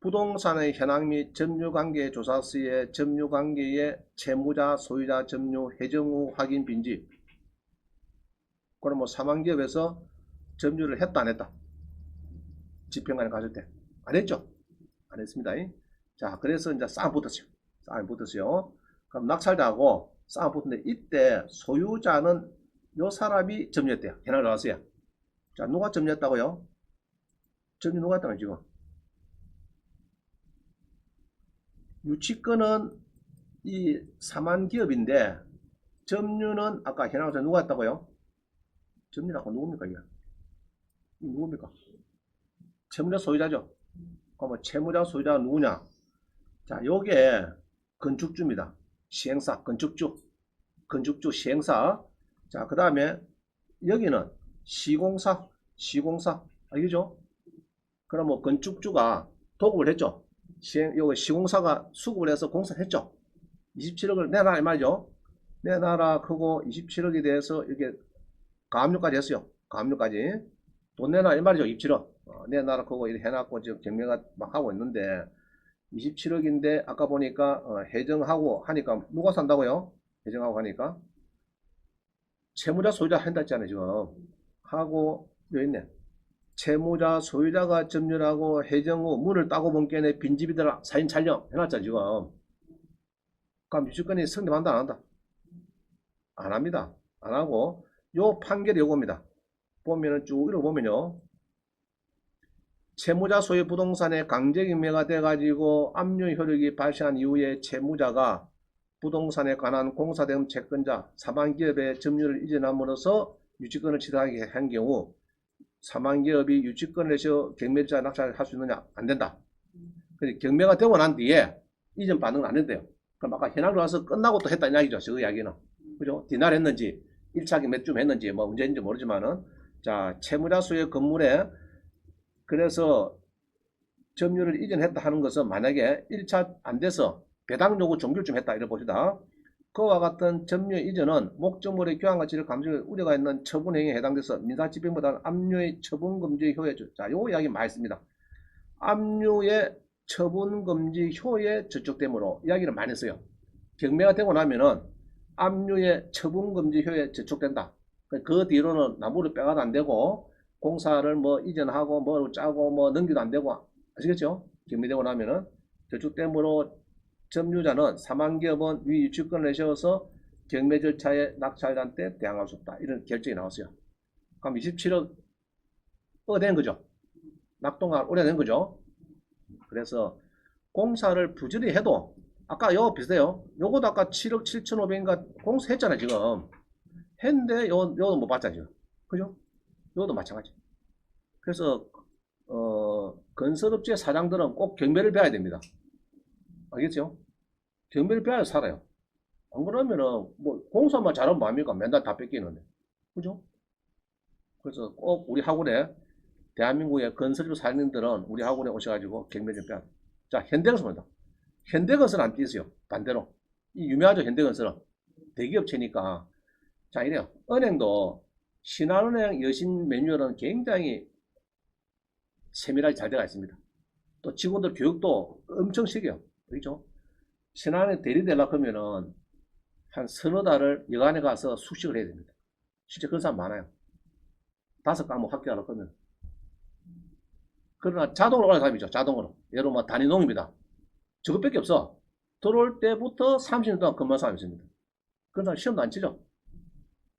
부동산의 현황 및 점유관계 조사서의 점유관계의 채무자, 소유자, 점유, 해정 후 확인 빈지. 그럼 뭐 사망기업에서 점유를 했다 안 했다? 집행관에 갔을 때 안 했죠? 안 했습니다. 자 그래서 이제 싹 붙었어요. 싸움이 붙었어요. 그럼 낙찰자하고 싸움 붙었는데 이때 소유자는 요 사람이 점유했대요. 해나 나왔어요. 자, 누가 점유했다고요? 점유 누가 했다고 지금? 유치권은 이 사만 기업인데 점유는 아까 해나가서 누가 했다고요? 점유라고 누굽니까 이게? 누굽니까? 채무자 소유자죠. 그러면 채무자 소유자가 누구냐? 자, 요게 건축주입니다. 시행사, 건축주 시행사. 자, 그 다음에 여기는 시공사, 알겠죠? 그럼 뭐 건축주가 도급을 했죠. 요거 시공사가 수급을 해서 공사를 했죠. 27억을 내놔라 이 말이죠. 내놔라 크고 27억에 대해서 이렇게 가압류까지 했어요. 가압류까지 돈 내놔라 이 말이죠. 27억 내놔라 크고 이렇게 해놨고 지금 경매가 막 하고 있는데 27억인데 아까 보니까 해정하고 하니까 누가 산다고요? 해정하고 하니까 채무자 소유자 한다 했잖아요. 지금 하고 여기 있네. 채무자 소유자가 점유하고 해정 후 문을 따고 본 게내 빈집이더라. 사진 촬영 해놨잖아 지금. 그럼 유치권이 성립한다 안 한다? 안 합니다. 안 하고 요 판결이 요겁니다. 보면은 쭉 읽어보면요. 채무자 소유 부동산의 강제경매가 돼가지고 압류 효력이 발생한 이후에 채무자가 부동산에 관한 공사대금 채권자 사망기업의 점유를 이전함으로써 유치권을 취득하게 한 경우 사망기업이 유치권을 내서 경매자 낙찰을 할 수 있느냐? 안 된다. 경매가 되고 난 뒤에 이전 반응은 안 된대요. 그럼 아까 현황으로 와서 끝나고 또 했다는 이야기죠. 저 이야기는. 그죠? 디날 했는지 1차 경매쯤 했는지 뭐 문제인지 모르지만은 자, 채무자 소유의 건물에 그래서 점유를 이전했다 하는 것은 만약에 1차 안 돼서 배당 요구 종결 좀 했다 이래 봅시다. 그와 같은 점유 이전은 목적물의 교환 가치를 감소할 우려가 있는 처분 행위에 해당돼서 민사집행보다는 압류의 처분 금지 효에 자, 요 이야기 많이 씁니다. 압류의 처분 금지 효에 저촉되므로 이야기를 많이 써요. 경매가 되고 나면은 압류의 처분 금지 효에 저촉된다. 그 뒤로는 나무를 빼가도 안 되고 공사를 뭐 이전하고 뭐 짜고 뭐 넘기도 안 되고 아시겠죠? 경매되고 나면은 저촉되므로 점유자는 사망기업은 위 유치권을 내세워서 경매 절차에 낙찰한 때 대항할 수 없다. 이런 결정이 나왔어요. 그럼 27억 된 거죠. 낙동강 오래된 거죠. 그래서 공사를 부지런히 해도 아까 요거 비슷해요. 요것도 아까 7억 7,500인가 공사했잖아요. 지금 했는데 요것도 못 받잖아요. 지금. 그죠? 요것도 마찬가지. 그래서 건설업체 사장들은 꼭 경매를 배워야 됩니다. 알겠죠? 경매를 배워야 살아요. 안 그러면은 뭐 공사만 잘하면 뭐합니까? 맨날 다 뺏기는데. 그죠? 그래서 꼭 우리 학원에 대한민국의 건설주 사장님들은 우리 학원에 오셔가지고 경매 좀 배워야 돼요. 자, 현대건설입니다. 현대건설 안 뛰세요. 반대로. 이 유명하죠, 현대건설은. 대기업체니까. 자, 이래요. 은행도 신한은행 여신 매뉴얼은 굉장히 세밀하게 잘 되어 있습니다. 또 직원들 교육도 엄청 시켜요. 그렇죠? 신한은행 대리되려고 하면은 한 서너 달을 여간에 가서 숙식을 해야 됩니다. 실제 그런 사람 많아요. 5과목 합격하려고 하면. 그러나 자동으로 가는 사람이죠. 자동으로. 예를 뭐 단위농입니다. 저것밖에 없어. 들어올 때부터 30년 동안 근무한 사람이 있습니다. 그런 사람 시험도 안 치죠.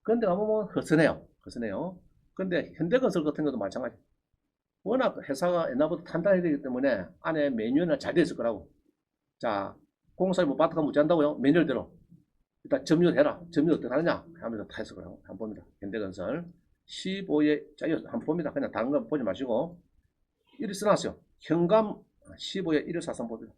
그런데 가면 뭐 허선해요. 그런데 현대건설 같은 것도 마찬가지. 워낙 회사가 옛날부터 탄탄해야 되기 때문에 안에 매뉴얼이 잘 되어 있을 거라고. 자, 공사에 뭐 바트가 묻지 않다고요? 매뉴얼대로. 일단 점유를 해라. 점유 어떻게 하느냐? 하면서 다 했을 거라고. 한번 봅니다. 현대건설 15에, 자, 이거 한번 봅니다. 그냥 다른 거 보지 마시고. 1을 써놨어요. 현감 15에 1을 사선 봅니다.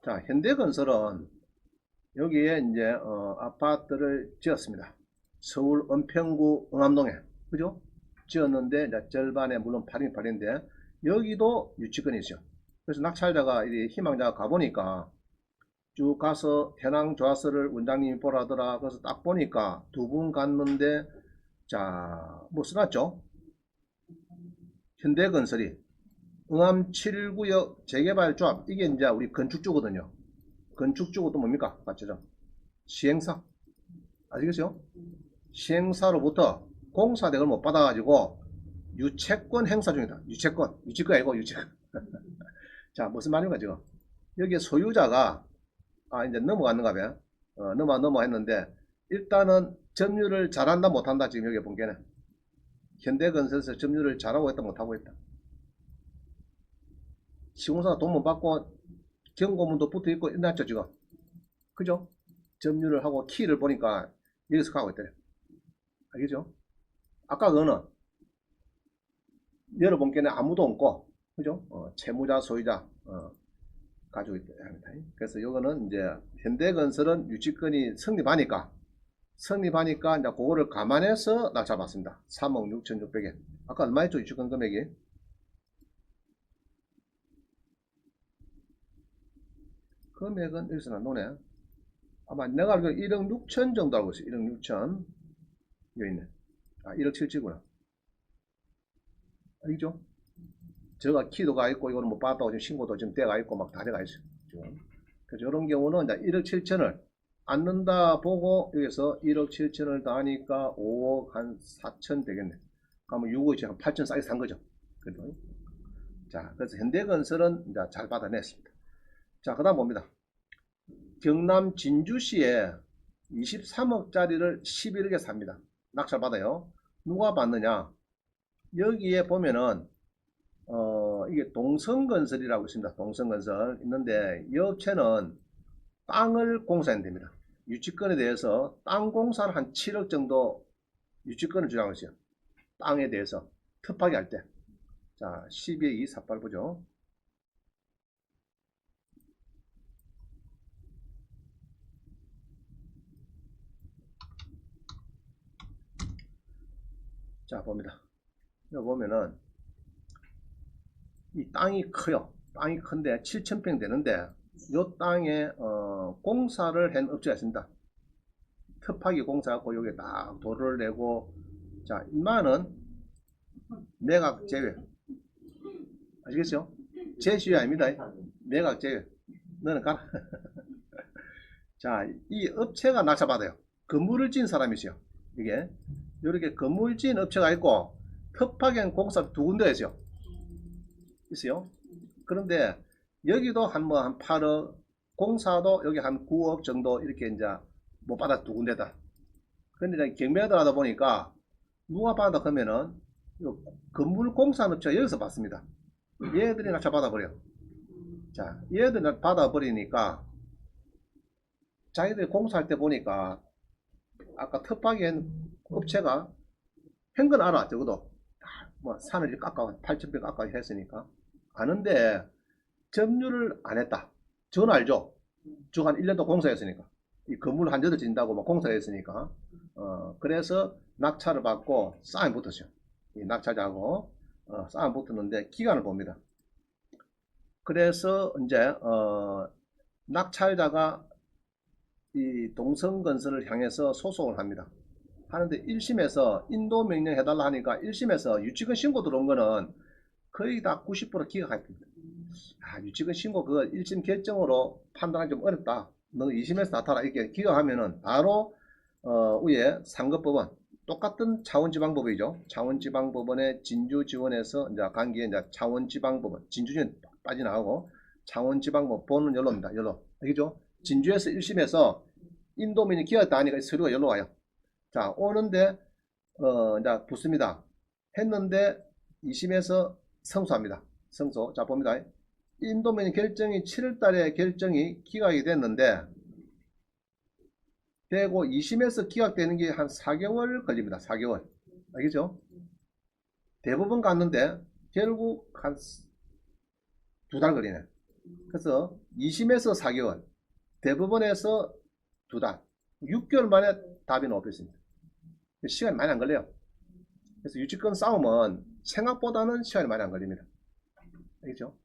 자, 현대건설은 여기에 이제 아파트를 지었습니다. 서울 은평구 응암동에 그죠? 지었는데 이제 절반에 물론 8인 8인데 여기도 유치권이 있어요. 그래서 낙찰자가 이 희망자가 가보니까 쭉 가서 현황 조사서를 원장님이 보라더라. 그래서 딱 보니까 두 분 갔는데 자, 뭐 써놨죠? 현대건설이 응암 7구역 재개발 조합 이게 이제 우리 건축주거든요. 건축주고 또 뭡니까? 맞죠? 시행사 아시겠어요? 시행사로부터 공사 대금을 못 받아가지고 유채권 행사 중이다. 유치권 아니고 유채권. 자, 무슨 말인가 지금? 여기에 소유자가 이제 넘어갔는가 봐요. 넘어했는데 일단은 점유를 잘한다 못한다 지금 여기 본 게는 현대건설에서 점유를 잘하고 있다 못하고 있다. 시공사가 돈 못 받고 경고문도 붙어 있고 끝났죠 지금. 그죠? 점유를 하고 키를 보니까 여기서 가고 있대요. 알겠죠? 아까 그거는 여러분 께는 아무도 없고, 그죠? 채무자, 소유자, 가지고 있다 합니다. 그래서 이거는 이제 현대건설은 유치권이 성립하니까 이제 그거를 감안해서 낙찰받습니다. 3억 6,600엔. 아까 얼마였죠? 유치권 금액이? 금액은 여기서는 안 노네. 아마 내가 알기로 1억 6천 정도 알고 있어요. 1억 6천. 여기 있네. 1억 7천구나. 알겠죠? 저가 키도가 있고 이거는 못 받았다고 지금 신고도 지금 돼가 있고 막 다 돼가 있어요. 지금. 그래서 이런 경우는 이제 1억 7천을 안는다 보고 여기서 1억 7천을 더하니까 5억 한 4천 되겠네. 그러면 6억이 한 8천 사이즈 산 거죠. 그래도. 자, 그래서 현대건설은 이제 잘 받아냈습니다. 자, 그 다음 봅니다. 경남 진주시에 23억짜리를 11억에 삽니다. 낙찰 받아요. 누가 받느냐? 여기에 보면은 이게 동성건설이라고 있습니다. 동성건설 있는데 이 업체는 땅을 공사해야 됩니다. 유치권에 대해서 땅 공사를 한 7억 정도 유치권을 주장하고 있어요. 땅에 대해서 특파게 할 때. 자, 12의 2 삭발 보죠. 자, 봅니다. 여기 보면은 이 땅이 커요. 땅이 큰데 7,000평 되는데 이 땅에 공사를 한 업체가 있습니다. 특파기 공사하고 여기 딱 도를 내고, 자, 이만은 매각 제외. 아시겠죠? 제시가 아닙니다. 매각 제외. 너는 가라. 자, 이 업체가 낙찰받아요. 건물을 지은 사람이죠. 이게 이렇게 건물 지은 업체가 있고 특파기한 공사 두 군데 있어요. 그런데 여기도 한 8억, 공사도 여기 한 9억 정도 이렇게 이제 못 받아 두 군데다. 그런데 경매를 하다 보니까 누가 받아 그러면은 건물 공사 업체가 여기서 받습니다. 얘들이 낙찰 받아버려. 자, 얘들이 받아버리니까 자기들이 공사할 때 보니까 아까 특파기한 업체가 한 건 알아. 적어도 산을 이렇게 깎아 8,000평 깎아 했으니까 아는데 점유를 안 했다. 저건 알죠? 쭉 한 1년도 공사했으니까 이 건물 한 여덟 짓는다고 막 공사했으니까 그래서 낙찰을 받고 싸움 붙었어요. 이 낙찰자하고 싸움 붙었는데 기간을 봅니다. 그래서 이제 낙찰자가 이 동성건설을 향해서 소송을 합니다. 하는데 1심에서 인도 명령 해달라 하니까 1심에서 유치권 신고 들어온 거는 거의 다 90% 기각했습니다. 유치권 신고 그거 1심 결정으로 판단하기 좀 어렵다. 너 2심에서 나타나 이렇게 기각하면은 바로 위에 상급법원 똑같은 차원지방법이죠. 차원지방법원의 진주지원에서 이제 관계에 이제 차원지방법원 진주지원 빠져나가고 차원지방법원 보는 연로입니다. 연로 알겠죠? 진주에서 1심에서 인도민이 기각했다 하니까 서류가 연로 와요. 자, 오는데 이제 붙습니다. 했는데 2심에서 성소합니다. 성소. 자, 봅니다. 인도민 결정이 7월달에 결정이 기각이 됐는데 되고 2심에서 기각되는 게 한 4개월 걸립니다. 4개월. 알겠죠? 대법원 갔는데 결국 한 2달 걸리네. 그래서 2심에서 4개월, 대법원에서 2달, 6개월 만에 답이 나왔습니다. 시간이 많이 안 걸려요. 그래서 유치권 싸움은 생각보다는 시간이 많이 안 걸립니다. 알겠죠?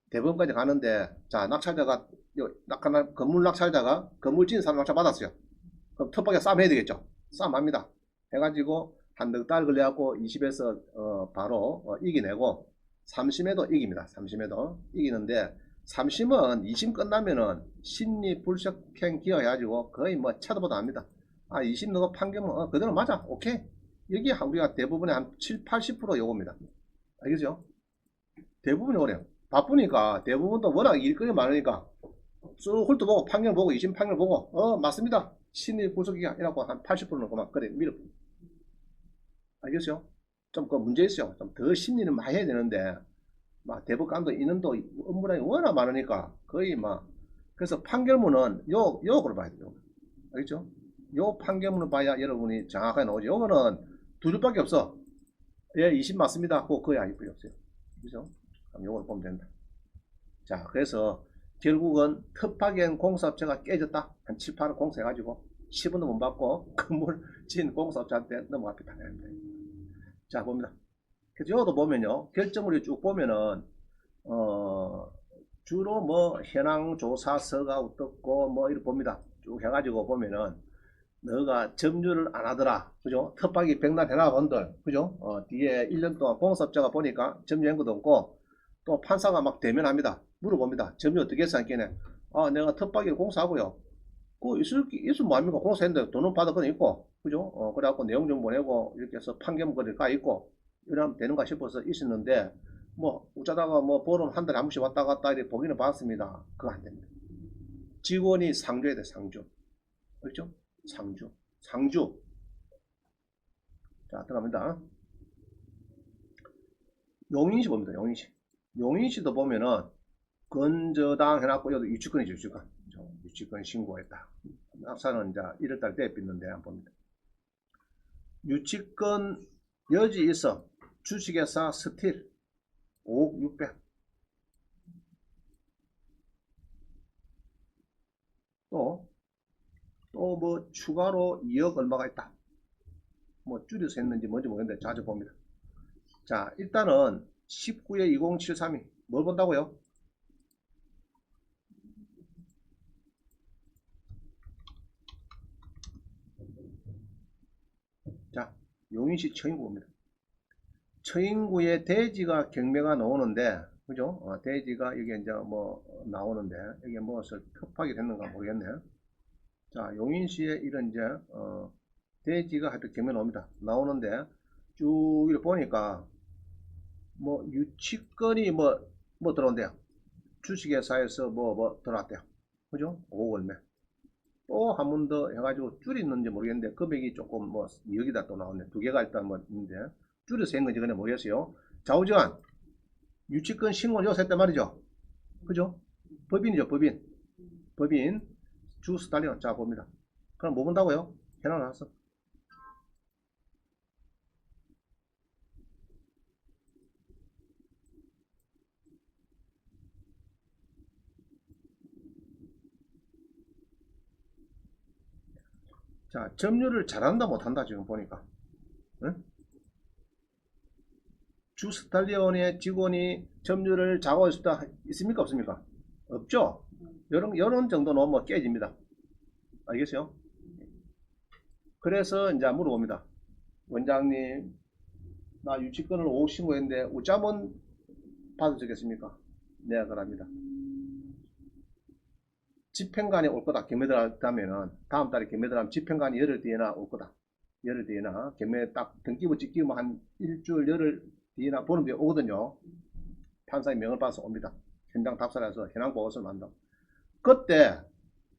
대법원까지 가는데, 자, 낙찰자가, 건물 낙찰자가 건물 지은 사람 낙찰 받았어요. 그럼 특박에 싸움해야 되겠죠? 싸움합니다. 해가지고 한 넉 달 걸려갖고 20에서 바로 이기내고 3심에도 이깁니다. 3심에도 이기는데 3심은 2심 끝나면은 심리 불적행 기각해가지고 거의 뭐 차도보다 합니다. 2심 너가 판결은 그대로 맞아. 오케이. 여기 우리가 대부분의 한 7, 80% 요겁니다. 알겠죠? 대부분이 그래요. 바쁘니까 대부분도 워낙 일거리 많으니까 쭉 훑어보고 판결 보고 이심 판결 보고 맞습니다. 심리 분석이야 이라고 한 80%는 그만 그래 밀어. 알겠죠? 좀 그 문제 있어요. 좀 더 심리는 많이 해야 되는데 막 대법관도 인원도 업무량이 워낙 많으니까 거의 막 그래서 판결문은 요거로 봐야 돼요. 알겠죠? 요 판결문을 봐야 여러분이 정확하게 나오죠. 요거는 두 줄밖에 없어. 예, 20 맞습니다. 그거 거의 아닐 필요 없어요. 그죠? 그럼 요걸 보면 된다. 자, 그래서 결국은 특파견 공사업체가 깨졌다. 한 7, 8억 공사해가지고 10원도 못 받고 건물 지은 공사업체한테 넘어갔다. 자, 봅니다. 그래서 여기도 보면요. 결정물이 쭉 보면은, 주로 뭐 현황 조사서가 어떻고 뭐 이렇게 봅니다. 쭉 해가지고 보면은 너가 점유를 안 하더라. 그죠? 텃밭이 백날 해나 본들. 그죠? 뒤에 1년 동안 공사업자가 보니까 점유한 것도 없고 또 판사가 막 대면합니다. 물어봅니다. 점유 어떻게 했어? 했겠네. 아, 내가 텃밭을 공사하고요. 그 있으면 뭐합니까? 공사했는데 돈은 받을 건 있고. 그죠? 그래갖고 내용 좀 보내고 이렇게 해서 판결문이 가 있고 이러면 되는가 싶어서 있었는데 뭐 어쩌다가 뭐 보름 한 달에 한 번씩 왔다 갔다 이렇게 보기는 봤습니다. 그거 안 됩니다. 직원이 상주해야 돼. 상주. 그렇죠? 상주. 상주. 자, 들어갑니다. 용인시 봅니다. 용인시. 용인시도 보면은 건저당 해놨고 여기 유치권이죠. 유치권. 유치권 신고했다. 낙사는 이제 1월달 대비했는데 한번 봅니다. 유치권 여지 있어. 주식회사 스틸 5억 600. 또 뭐 추가로 2억 얼마가 있다. 뭐 줄여서 했는지 뭔지 모르겠는데 자주 봅니다. 자, 일단은 19에 20732 뭘 본다고요? 자, 용인시 처인구입니다. 처인구에 대지가 경매가 나오는데, 그죠? 대지가 이게 이제 뭐 나오는데, 이게 무엇을 협박이 됐는가 모르겠네. 자, 용인시에 이런 이제, 대지가 하여튼 경매 나옵니다. 나오는데, 쭉 이렇게 보니까, 뭐, 유치권이 뭐 들어온대요. 주식회사에서 뭐 들어왔대요. 그죠? 5억 얼마. 또 한 번 더 해가지고 줄이는지 모르겠는데 금액이 조금 뭐 여기다 또 나오네. 두 개가 일단 뭐 있는데 줄여서 한 건지 그냥 모르겠어요. 좌우지간 유치권 신고 요새 했단 말이죠. 그죠? 법인이죠. 법인. 법인 주스탈리온. 자 봅니다. 그럼 뭐 본다고요? 해놔놨어. 자, 점유를 잘한다 못한다 지금 보니까. 응? 주스탈리온의 직원이 점유를 잘하고 있습니까? 없습니까? 없죠? 이런 정도는 뭐 깨집니다. 알겠어요? 그래서 이제 물어봅니다. 원장님, 나 유치권을 5억 신고했는데 우짜면 받아주겠습니까? 네, 그럽니다. 집행관이 올 거다. 경매 들어가면은 다음 달에 경매 들어가면 집행관이 열흘 뒤에나 올 거다. 열흘 뒤에나 경매 딱 등기부 찍히면 한 일주일 열흘 뒤에나 보는 데 오거든요. 판사의 명을 받아서 옵니다. 현장 답사해서 현황 보고서를 만다. 그때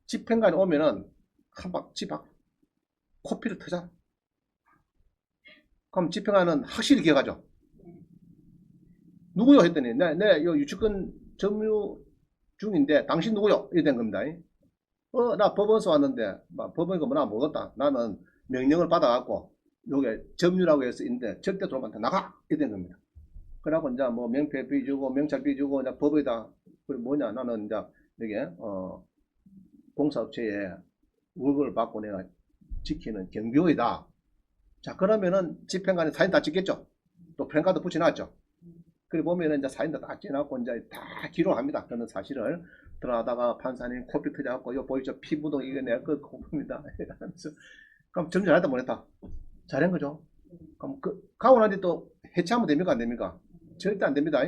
집행관이 오면은 한박 집합 코피를 터자. 그럼 집행관은 확실히 기억하죠. 누구요? 했더니 내 유치권 점유 중인데 당신 누구요? 이렇게 된 겁니다. 나 법원서 왔는데 법원이가 뭐나 모르겠다. 나는 명령을 받아갖고 요게 점유라고 해서 있는데 절대 들어오면 나가! 이렇게 된 겁니다. 그래갖고 이제 뭐 명패 비주고 명찰 비주고 이제 법에다 그리고 뭐냐 나는 이제 이게 공사업체에 월급을 받고 내가 지키는 경비원이다. 자 그러면은 집행관이 사인 다 찍겠죠. 또 프랜카드 붙여놨죠. 그리고 보면은 이제 사인도 다 찍어놨고 이제 다 기록합니다. 그런 사실을 들어가다가 판사님 코피 터져갖고 이거 보이죠? 피 묻은 이거 내가 그 코피입니다. 이러면서 그럼 점점 잘했다 못했다. 잘한 거죠. 그럼 가고 나서 또 해체하면 됩니까 안 됩니까? 절대 안 됩니다.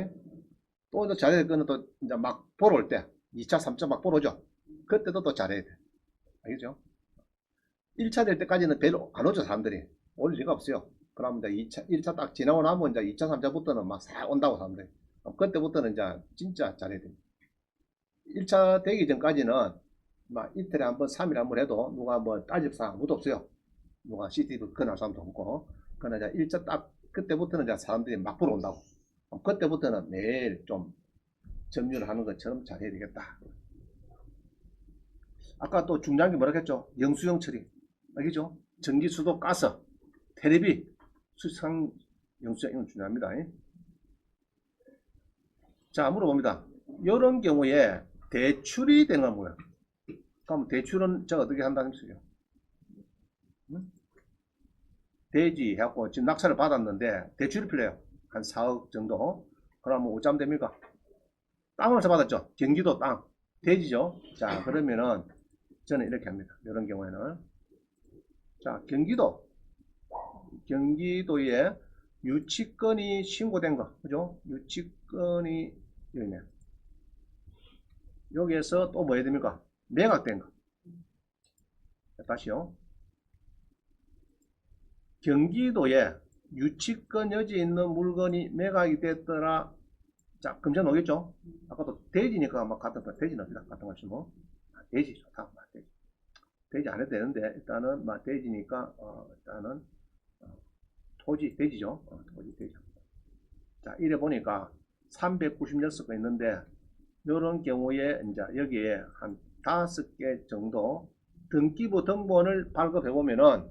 또 잘해야 거는 또 이제 막 보러 올 때 2차, 3차 막 보러 오죠. 그때도 또 잘해야 돼. 알겠죠? 1차 될 때까지는 별로 안 오죠 사람들이. 올 리가 없어요. 그럼 이제 2차, 1차 딱 지나고 나면 이제 2차, 3차부터는 막 싹 온다고 사람들이. 그때부터는 이제 진짜 잘해야 됩니다. 1차 되기 전까지는 막 이틀에 한 번, 3일에 한 번 해도 누가 뭐 따질 사람 아무도 없어요. 누가 CCTV 건할 사람도 없고. 그러나 이제 1차 딱 그때부터는 이제 사람들이 막 보러 온다고. 그때부터는 매일 좀 점유를 하는 것처럼 잘해야 되겠다. 아까 또 중요한 게 뭐라 했죠? 영수증 처리. 알겠죠? 전기, 수도, 가스, 테레비, 수상 영수증 이건 중요합니다. 자, 물어봅니다. 이런 경우에 대출이 되는 건 뭐야? 그럼 대출은 제가 어떻게 한다는 소리요? 대지 해갖고 지금 낙찰을 받았는데 대출이 필요해요. 한 4억 정도. 그러면 어쩌면 됩니까? 땅을 받았죠. 경기도 땅. 대지죠. 자, 그러면은 저는 이렇게 합니다. 이런 경우에는. 자, 경기도에 유치권이 신고된 거. 그죠? 유치권이 여기네. 여기에서 또 뭐 해야 됩니까? 매각된 거. 다시요. 경기도에 유치권 여지 있는 물건이 매각이 됐더라. 자, 금전 오겠죠? 아까도 대지니까 막 같은 거, 대지 넣읍니다. 같은 거 치고. 대지 좋다. 대지. 대지 안 해도 되는데, 일단은, 대지니까, 일단은, 토지, 대지죠? 토지, 대지. 자, 이래 보니까 396건 있는데, 이런 경우에, 이제 여기에 한 5개 정도 등기부 등본을 발급해 보면은,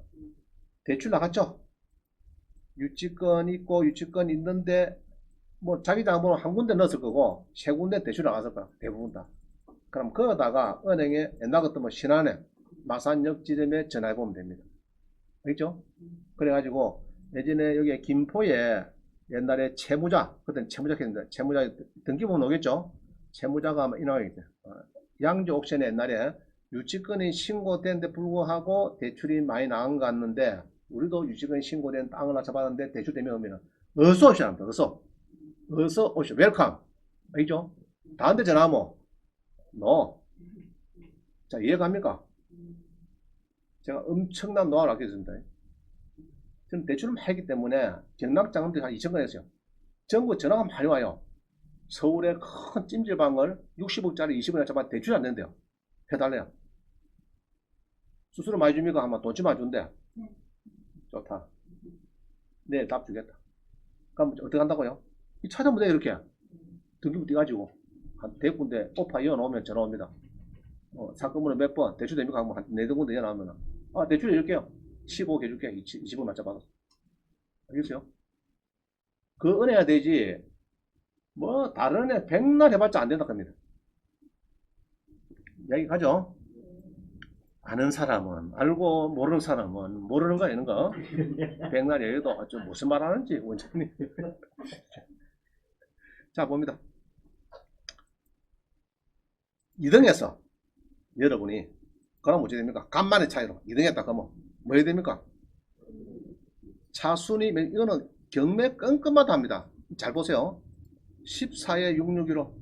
대출 나갔죠? 유치권 있고, 유치권 있는데, 뭐, 자기 자본은 한 군데 넣었을 거고, 세 군데 대출 나갔을 거야. 대부분 다. 그럼 거기다가 은행에 옛날 같은 뭐 신한은행, 마산역 지점에 전화해 보면 됩니다. 알겠죠? 그래가지고 예전에 여기 김포에 옛날에 채무자, 그때 채무자 했는데 채무자 등기부는 오겠죠? 채무자가 아마 인하겠죠. 양조 옥션에 옛날에 유치권이 신고된 데 불구하고 대출이 많이 나온 것 같는데 우리도 유치권이 신고된 땅을 낙찰받았는데 대출 되면 오면 어서 오시라 합니다. 어서 오시오. 웰컴. 알겠죠? 다한테 전화하면 너. 자, 이해갑니까? 제가 엄청난 노하우를 아꼈습니다. 저는 대출을 많이 했기 때문에 경락자금들이 한 2천 건 했어요. 전국 전화가 많이 와요. 서울의 큰 찜질방을 60억짜리 20억짜리 잡아 대출이 안 된대요. 해달래요. 수수료 많이 줍니까? 하면 돈 좀 안 준대. 좋다. 네, 답 주겠다. 그럼 어떻게 한다고요? 이 찾아보면 돼, 이렇게. 등기부 띄가지고. 한 대군데 오파 이어놓으면 전화 옵니다. 사건번호 몇 번, 대출 됩니까? 하면 한 4군데 이어놓으면, 대출 해줄게요. 15억 해줄게. 20억 맞춰받아서. 알겠어요? 그 은혜가 되지, 뭐, 다른 애 백날 해봤자 안 된다 합니다. 이야기 가죠? 아는 사람은 알고, 모르는 사람은 모르는 거 아닌 거? 백날 얘기도 좀 무슨 말 하는지, 원장님. 자, 봅니다. 2등에서 여러분이, 그럼 어찌 됩니까? 간만의 차이로 2등 했다 그러면 뭐 해야 됩니까? 차순위, 이거는 경매 끈끈마다 합니다. 잘 보세요. 14에 661로.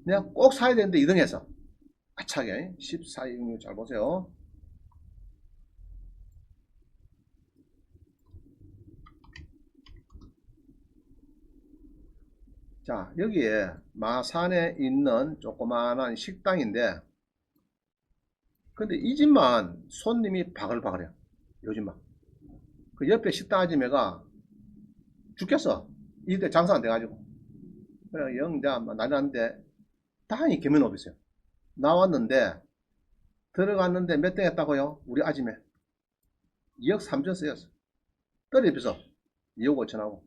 내가 꼭 사야 되는데 2등에서. 아차게. 14에 661 잘 보세요. 자, 여기에 마산에 있는 조그마한 식당인데, 근데 이 집만 손님이 바글바글해요. 요즘만. 그 옆에 식당 아줌매가 죽겠어. 이때 장사 안 돼가지고. 그래, 영자, 난리 났는데, 다행히 겸연업이 있어요. 나왔는데, 들어갔는데 몇 등 했다고요? 우리 아줌매. 2억 3천 쓰였어. 떨어져 비서. 2억 5천하고.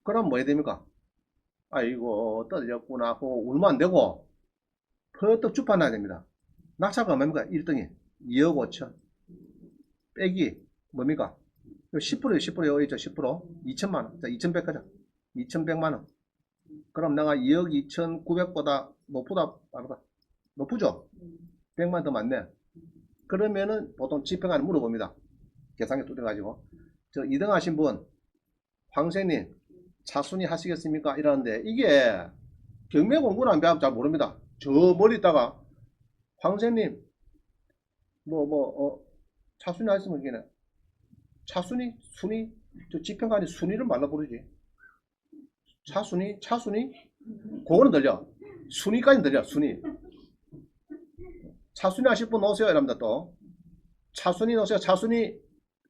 그럼 뭐 해야 됩니까? 아이고, 떨어졌구나 하고 울면 안 되고, 퍼뜩 주판해야 됩니다. 낙찰가 뭡니까? 1등이 2억 5천. 빼기, 뭡니까? 10%요, 10%요, 있죠, 10%. 2천만 원. 자, 2,100 가자. 2,100만 원. 그럼 내가 2억 2,900보다 높다, 빠르다. 높죠? 100만 더 많네. 그러면은 보통 집행관을 물어봅니다. 계산기 뚫려가지고. 저 2등 하신 분, 황생님, 차순위 하시겠습니까? 이러는데, 이게 경매 공부는 안 배우면 잘 모릅니다. 저 멀리 있다가, 황생님, 차순위 하시면 이게 차순위, 순위, 저 지평간이 순위를 말로 부르지. 차순위, 차순위, 그거는 들려. 순위까지 들려, 순위. 차순위 하실 분 오세요, 이랍니다, 또. 차순위 오세요, 차순위,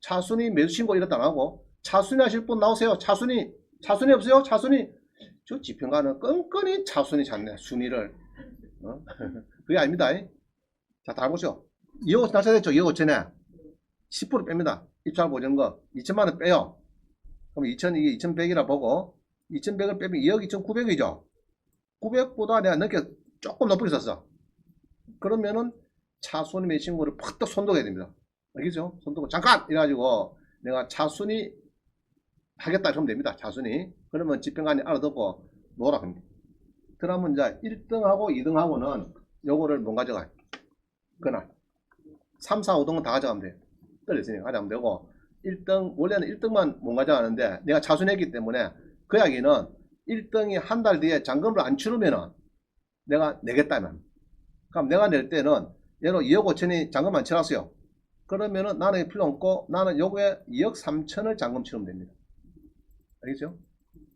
차순위 매수 신고 이렇다 안 하고, 차순위 하실 분 나오세요, 차순위, 차순위 없어요, 차순위. 저 지평가는 끈끈이 차순위 찾네, 순위를. 어? 그게 아닙니다. 자, 다 보시오. 2억 날짜됐죠, 2억 5천에. 10% 뺍니다. 입찰 보전 거. 2천만원 빼요. 그럼 2천, 이게 2,100이라 보고, 2,100을 빼면 2억 2,900이죠. 900보다 내가 늦게 조금 높게 썼어. 그러면은 차순위 매수 신고를 팍떡 손독해야 됩니다. 알겠죠? 손독을 잠깐! 이래가지고 내가 차순위 하겠다 하면 됩니다. 차순위. 그러면 집행관이 알아듣고 놓으라 합니다. 그러면 이제 1등하고 2등하고는 요거를 못 가져가요. 그날 3, 4, 5등은 다 가져가면 돼요. 떨어지니까 가져가면 되고 1등 원래는 1등만 못 가져가는데 내가 차순했기 때문에 그 이야기는 1등이 한 달 뒤에 잔금을 안 치르면은 내가 내겠다면 그럼 내가 낼 때는 얘로 2억 5천이 잔금 안 치렀어요. 그러면은 나는 필요 없고 나는 요거에 2억 3천을 잔금 치르면 됩니다. 알겠죠?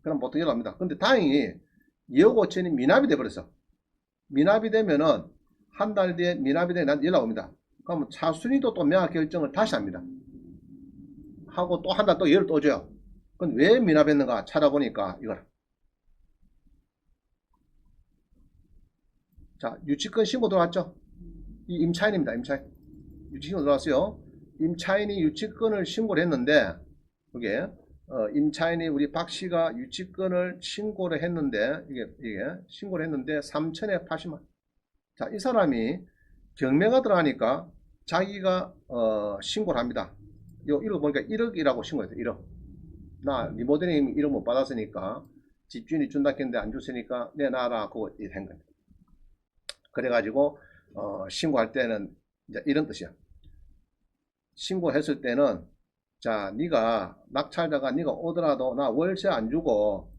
그럼 보통 이렇게 합니다. 근데 다행히 2억 5천이 미납이 돼버렸어. 미납이 되면은 한 달 뒤에 미납이 되면 나한테 연락 옵니다. 그러면 차순위도 또 매각 결정을 다시 합니다. 하고 또 한 달 또 얘를 또 줘요. 그럼 왜 미납했는가 찾아보니까 이거라. 자, 유치권 신고 들어왔죠? 이 임차인입니다. 임차인. 유치권 들어왔어요. 임차인이 유치권을 신고를 했는데 이게 임차인이 우리 박 씨가 유치권을 신고를 했는데 이게 신고를 했는데 3천에 80만. 자, 이 사람이 경매가 들어가니까 자기가 신고를 합니다. 요 이거 보니까 1억이라고 신고했어요. 1억. 나 리모델링 1억 못 받았으니까 집주인이 준다 했는데 안 줬으니까 내놔라 그거 한 거예요. 그래가지고 신고할 때는 이제 이런 뜻이야. 신고했을 때는 자, 네가 낙찰자가 네가 오더라도 나 월세 안 주고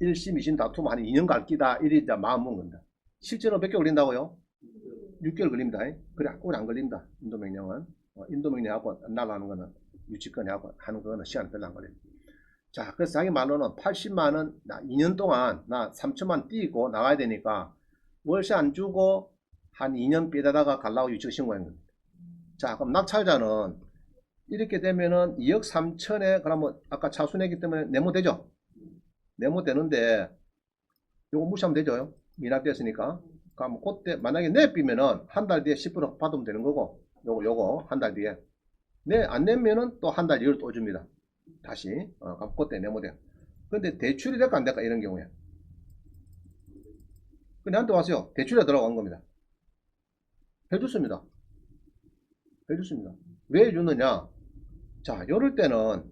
1심 2심 다투면 한 2년 갈 끼다 이리 이제 마음 먹는 건다. 실제로 몇 개월 걸린다고요? 6개월 걸립니다. 그래 오래 안 걸린다. 인도명령은 인도명령하고 날라가는 거는 유치권하고 하는 거는 시간 별로 안 걸려요. 자, 그래서 자기 말로는 80만원 2년 동안 나 3천만 띄고 나가야 되니까 월세 안 주고 한 2년 빼다가 갈라고 유치권 신고한 겁니다. 자, 그럼 낙찰자는 이렇게 되면은 2억 3천에 그러면 아까 차순했기 때문에 내모되죠? 내모되는데 요거 무시하면 되죠? 미납됐으니까. 그럼 그때 만약에 내비면은 한 달 뒤에 10% 받으면 되는 거고 요거 한 달 뒤에 안 내면은 또 한 달 이후로 또 줍니다. 다시 그럼 그때 내모돼요. 근데 대출이 될까 안 될까 이런 경우에 나한테 왔어요. 대출에 들어간 겁니다. 해줬습니다. 해줬습니다. 왜 해줬느냐? 자, 이럴 때는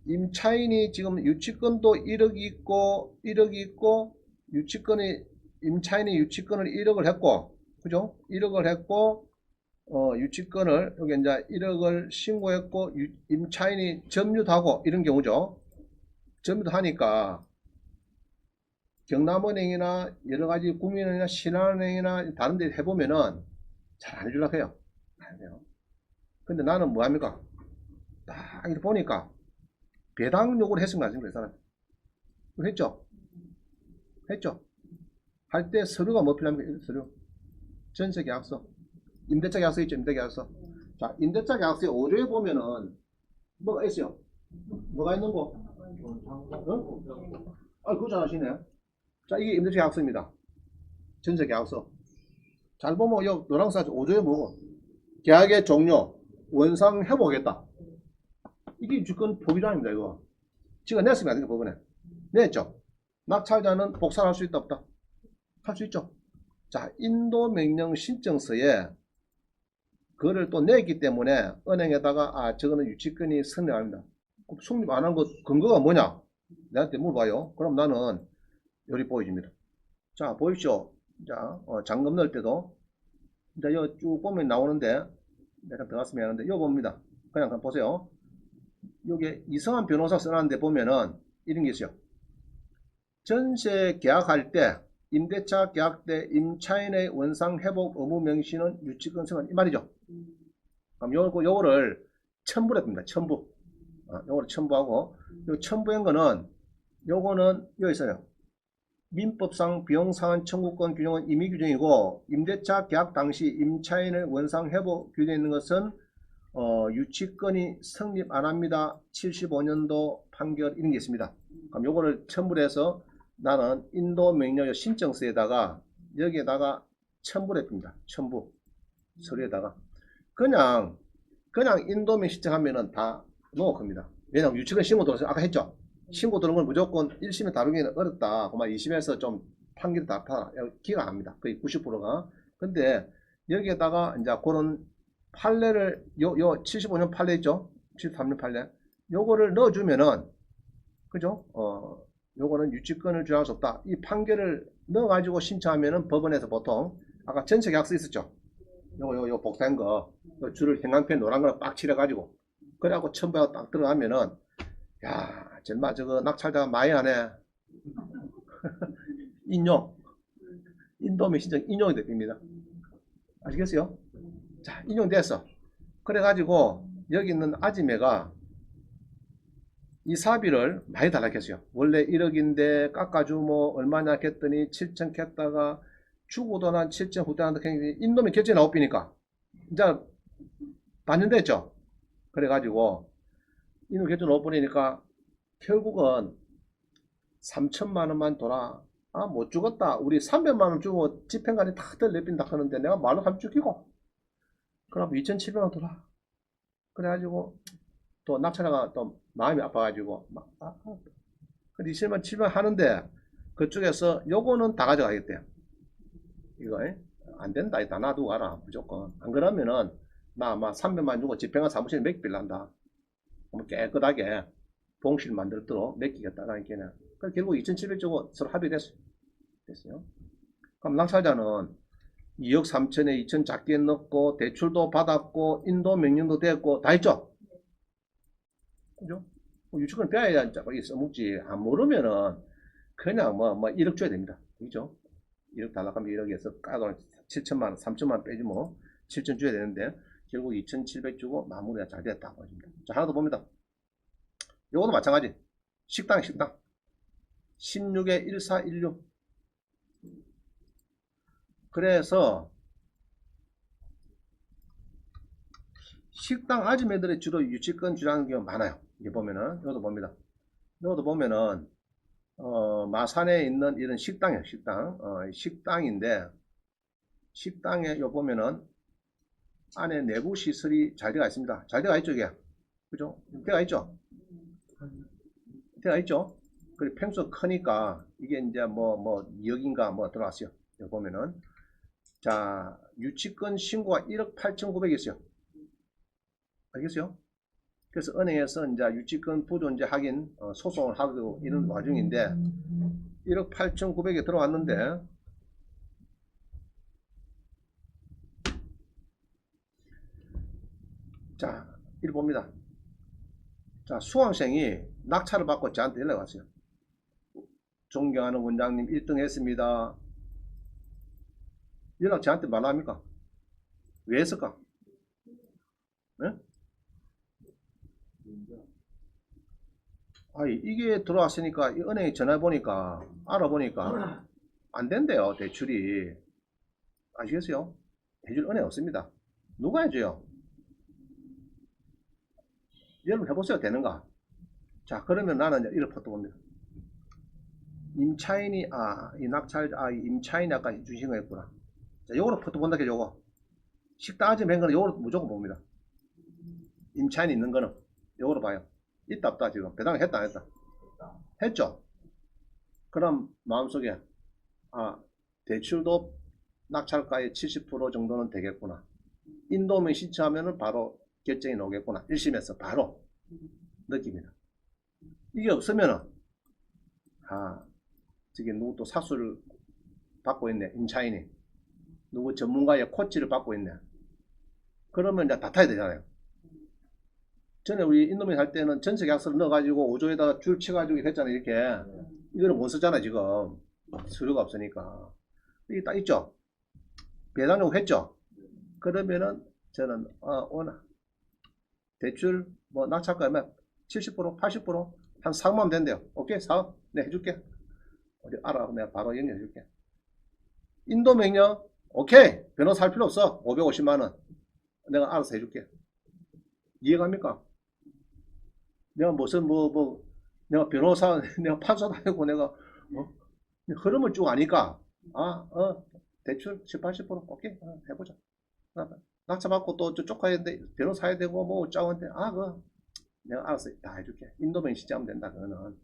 임차인이 지금 유치권도 1억이 있고 1억이 있고 유치권이 임차인이 유치권을 1억을 했고 그죠? 1억을 했고 유치권을 여기 이제 1억을 신고했고 임차인이 점유도 하고 이런 경우죠. 점유도 하니까 경남은행이나 여러가지 국민은행이나 신한은행이나 다른 데 해보면은 잘 안 해주려고 해요. 안 해요. 근데 나는 뭐합니까? 딱 이렇게 보니까 배당 요구를 했은 거 아닙니까? 이 사람. 했죠? 했죠? 할 때 서류가 뭐 필요합니까? 서류. 전세계약서. 임대차 계약서 있죠? 임대계약서. 자, 임대차 계약서에 5조에 보면은 뭐가 있어요? 뭐가 있는 거? 그거 잘 아시네. 자, 이게 임대차 계약서입니다. 전세계약서. 잘 보면 요 노란색 5조에 뭐고? 계약의 종료, 원상 회복하겠다. 이게 주권 포기란입니다, 이거. 지금 냈습니다, 이거 법원에. 냈죠? 낙찰자는 복사를 할 수 있다, 없다? 할 수 있죠. 자, 인도명령 신청서에 그거를 또 냈기 때문에 은행에다가 저거는 유치권이 성립합니다. 성립 안 한 것 근거가 뭐냐? 내한테 물어봐요. 그럼 나는 요리 보여줍니다. 자, 보십시오. 자, 잔금 넣을 때도 이제 요 쭉 보면 나오는데 내가 들어갔으면 하는데 요 봅니다. 그냥 보세요. 요게 이성한 변호사 써놨는데 보면은 이런 게 있어요. 전세 계약할 때 임대차 계약 때 임차인의 원상 회복 의무 명시는 유치권 성립 이 말이죠. 그럼 요거를 첨부를 했습니다. 첨부. 요거를 첨부하고, 요 첨부한 거는, 요거는 여기 있어요. 민법상 비용상환 청구권 규정은 임의 규정이고, 임대차 계약 당시 임차인의 원상 회복 규정에 있는 것은 유치권이 성립 안 합니다. 75년도 판결 이런 게 있습니다. 그럼 요거를 첨부를 해서 나는 인도 명령 신청서에다가 여기에다가 첨부를 했습니다. 첨부 서류에다가 그냥 인도명 신청하면은 다 넣을 겁니다. 왜냐하면 유치권 신고 들어서 아까 했죠. 신고 들어온 걸 무조건 1심에 다루기는 어렵다. 그만 2심에서 좀 판결이 다 기가 안 합니다. 거의 90%가. 근데 여기에다가 이제 그런 판례를 요 75년 판례 있죠. 73년 판례. 요거를 넣어주면은 그죠? 요거는 유치권을 주장할 수 없다. 이 판결을 넣어가지고 신청하면은 법원에서 보통 아까 전세 계약서 있었죠. 요 복사한 거, 요 줄을 형광펜 노란 걸 빡 칠해가지고 그래갖고 첨부하고 딱 들어가면은 야 정말 저거 낙찰자가 많이 하네. 인용, 인도명 신청 인용이 됩니다. 아시겠어요? 자, 인용됐어. 그래가지고 여기 있는 아지매가 이 사비를 많이 달라겠어요. 원래 1억인데 깎아주 뭐 얼마냐 했더니 7천 했다가 주고도 난 7천 후대한다 했는데 인도면 결제 나옵니까? 이제 반영됐죠. 그래가지고 인도 결제 나옵니까 결국은 3천만 원만 돌아. 아, 못 죽었다. 우리 300만 원 주고 집행관이 다 내빈다 하는데 내가 말로 하면 죽이고. 그럼 2,700원 돌아. 그래가지고 또 낙찰자가 또 마음이 아파가지고 막 근데 27만 하는데 그쪽에서 요거는 다 가져가겠대요. 이거 안 된다. 이다 놔두고 가라 무조건. 안 그러면은 나 아마 300만 주고 집행관 사무실에 맡길란다. 깨끗하게 봉실 만들도록 맡기겠다라는 게는. 결국 2,700 주고 서로 합의됐어요. 그럼 낙찰자는 2억 3천에 2천 작게 넣고 대출도 받았고 인도 명령도 됐고 다 했죠. 그죠? 유치권 빼야 써먹지. 안 모르면은 그냥 뭐 1억 줘야 됩니다. 그죠? 1억 달라고 하면 1억에서 까도 7천만 원, 3천만 원 빼지 뭐 7천 줘야 되는데 결국 2,700 주고 마무리가 잘 됐다고 합니다. 자, 하나 더 봅니다. 요것도 마찬가지. 식당 16에 1416. 그래서 식당 아줌매들이 주로 유치권 주장하는 경우가 많아요. 이게 보면은 이것도 봅니다. 이것도 보면은 마산에 있는 이런 식당이에요. 식당인데 식당에 요 보면은 안에 내부 시설이 잘 되어 있습니다. 잘 되어 있죠 이게. 그죠? 되어 있죠. 되어 있죠. 그리고 평수 크니까 이게 이제 뭐 2억인가 뭐 들어왔어요. 여기 보면은 자 유치권 신고가 1억 8,900이었어요. 알겠어요? 그래서 은행에서 이제 유치권 부존재 확인 소송을 하고 이런 와중인데 1억 8,900에 들어왔는데 자 이리 봅니다. 자 수강생이 낙찰을 받고 저한테 연락 왔어요. 존경하는 원장님 1등 했습니다. 연락 저한테 말합니까? 왜 했을까? 네? 아니 이게 들어왔으니까 이 은행에 전화 보니까 알아보니까 안 된대요 대출이. 아시겠어요? 해줄 은행 없습니다. 누가 해줘요? 여러분 해보세요. 되는가? 자 그러면 나는 이를 퍼뜨봅니다. 임차인이 이 낙찰 이 임차인이 아까 주신 거였구나. 자 요거를 퍼뜨본다 게 요거 식당 아줌 한 거는 요거를 무조건 봅니다. 임차인이 있는 거는 요거로 봐요. 있다 없다 지금 배당을 했다 안 했다 했죠. 그럼 마음속에 대출도 낙찰가의 70% 정도는 되겠구나. 인도명 신청하면은 바로 결정이 나오겠구나. 1심에서 바로 느낍니다. 이게 없으면은 저기 누구 또 사수를 받고 있네. 임차인이 누구 전문가의 코치를 받고 있네. 그러면 이제 다 타야 되잖아요. 전에 우리 인도명 할 때는 전세 계약서를 넣어가지고 5조에다가 줄 쳐가지고 했잖아요. 이렇게 이거는 못 쓰잖아 지금 서류가 없으니까. 이게 딱 있죠. 배당 요구 했죠. 그러면은 저는 오늘 대출 뭐 낙찰가 얼마 70% 80%한 4억만 하면 된대요. 오케이 4억 내가 해줄게. 어디 알아 내가 바로 연결해줄게. 인도 명령 오케이 변호사 할 필요 없어. 550만원 내가 알아서 해줄게. 이해갑니까? 내가 무슨 내가 변호사 내가 판사도 아니고 내가 흐름을 쭉 아니까 대출 10, 80% 오케이 해보자. 낙차 받고 또 저쪽 가야 되는데 변호사 해야 되고 뭐 짜고한테 그거 내가 알아서 다 해줄게. 인도면 시작하면 된다. 그거는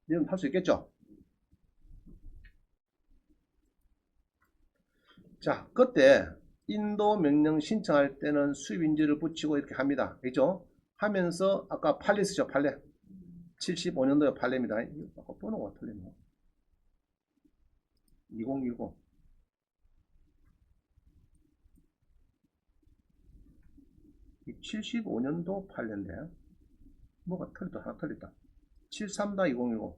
이건 할 수 있겠죠? 자, 그때 인도 명령 신청할 때는 수입인지를 붙이고 이렇게 합니다. 그죠? 하면서 아까 판례 쓰죠. 판례 75년도에 판례입니다. 아까 번호가 틀리네. 2010 75년도 판례인데 뭐가 틀렸다. 하나 틀렸다. 73-2010